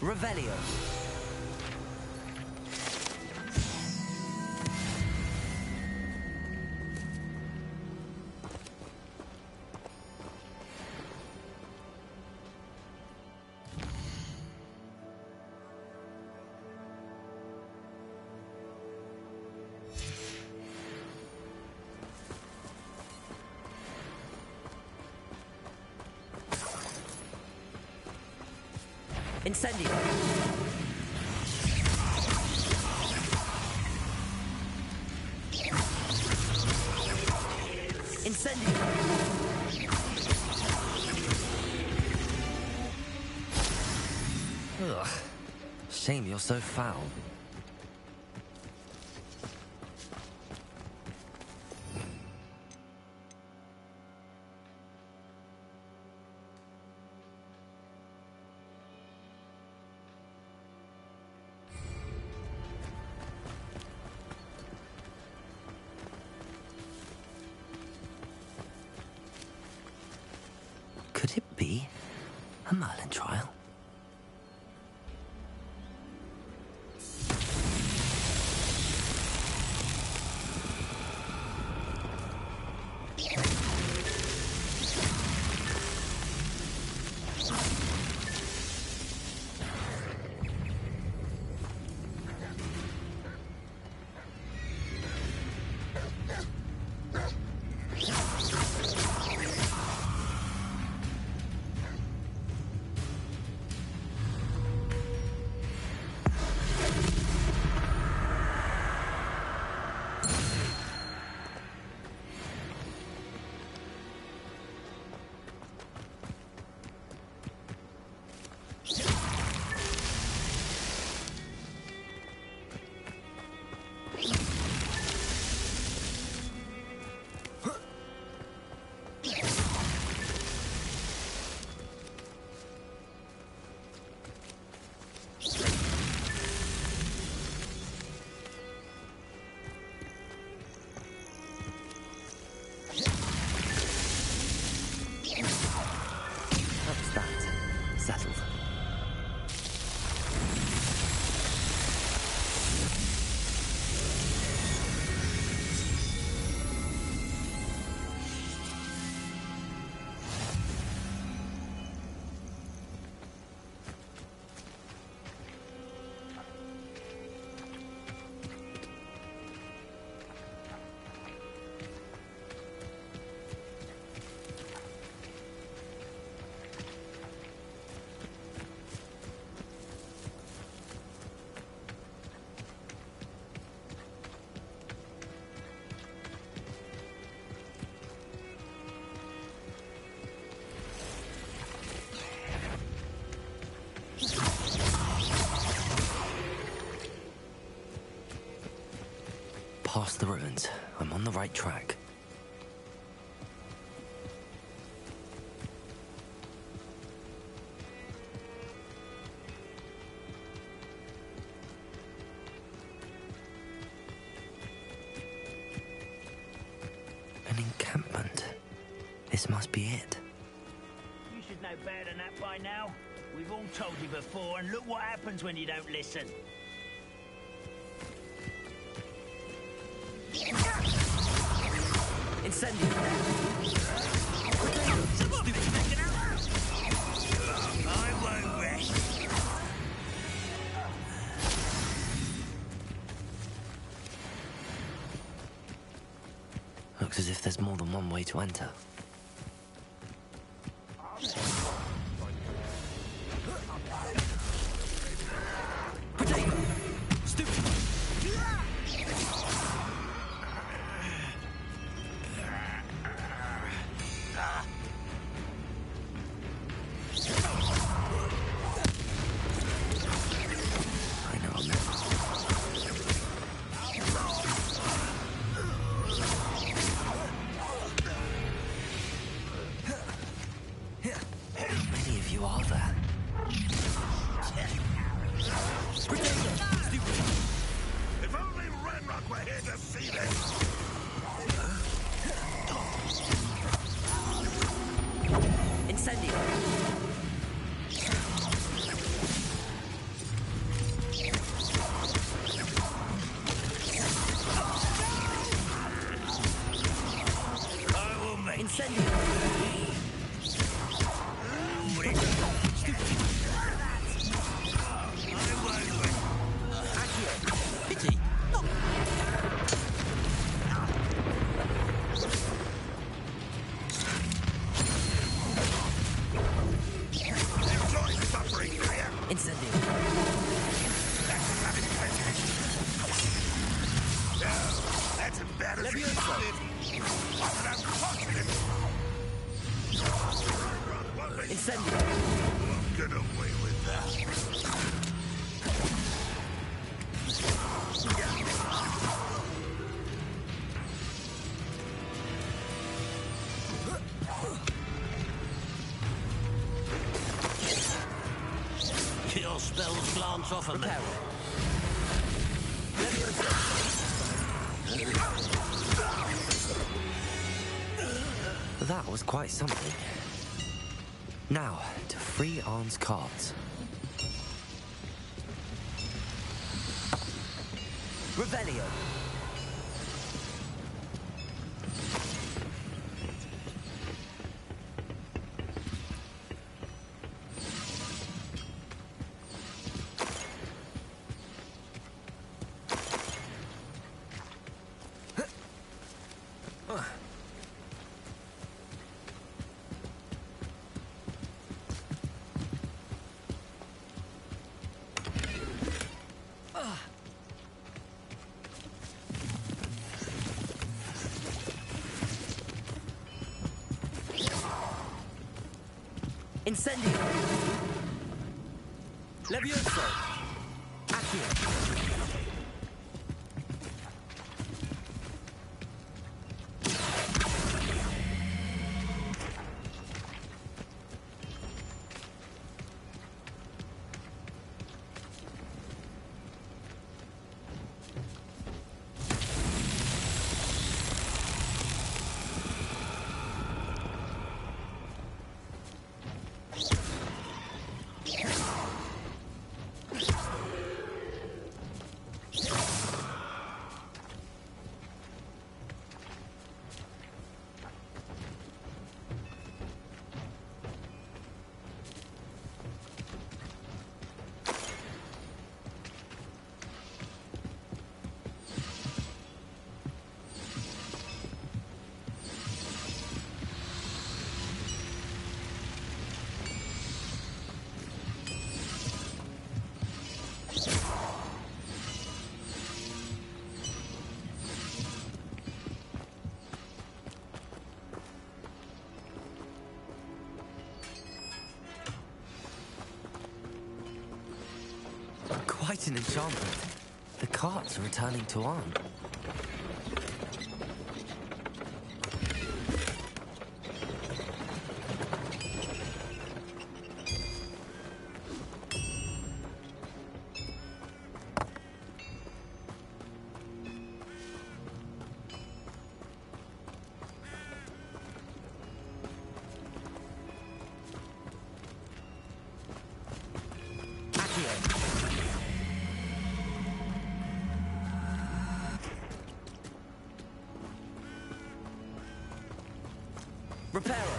Revelio. Incendio. Incendio. Ugh. Shame you're so foul. Could it be a Merlin trial? That's that. Settled. Past the ruins. I'm on the right track. An encampment. This must be it. You should know better than that by now. We've all told you before, and look what happens when you don't listen. Incendio! I won't rest. Looks as if there's more than one way to enter. Your spells glance off of me. That was quite something. Now, to free Arn's cards. Revelio. Incendio! Levioso! Accio! quite an enchantment. The carts are returning to Arn. Reparo.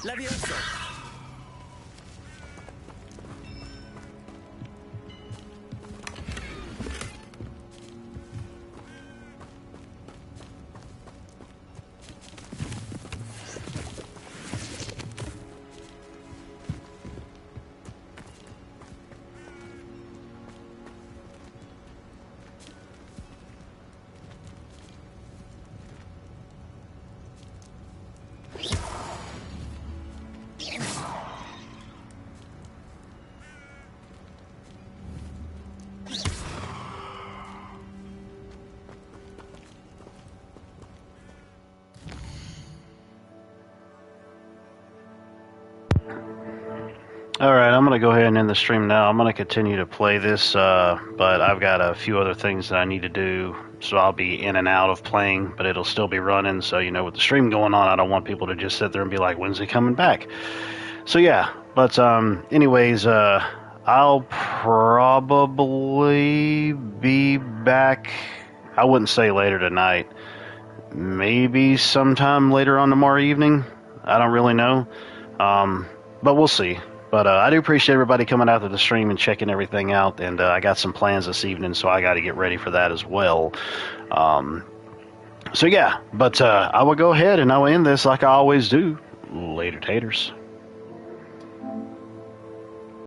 Levioso. Alright, I'm going to go ahead and end the stream now. I'm going to continue to play this, but I've got a few other things that I need to do, so I'll be in and out of playing, but it'll still be running, so, you know, with the stream going on, I don't want people to just sit there and be like, when's he coming back? So, yeah, but, anyways, I'll probably be back, I wouldn't say later tonight, maybe sometime later on tomorrow evening, I don't really know, but we'll see. But I do appreciate everybody coming out to the stream and checking everything out, and I got some plans this evening, so I got to get ready for that as well. So yeah, but I will go ahead and I will end this like I always do. Later, taters.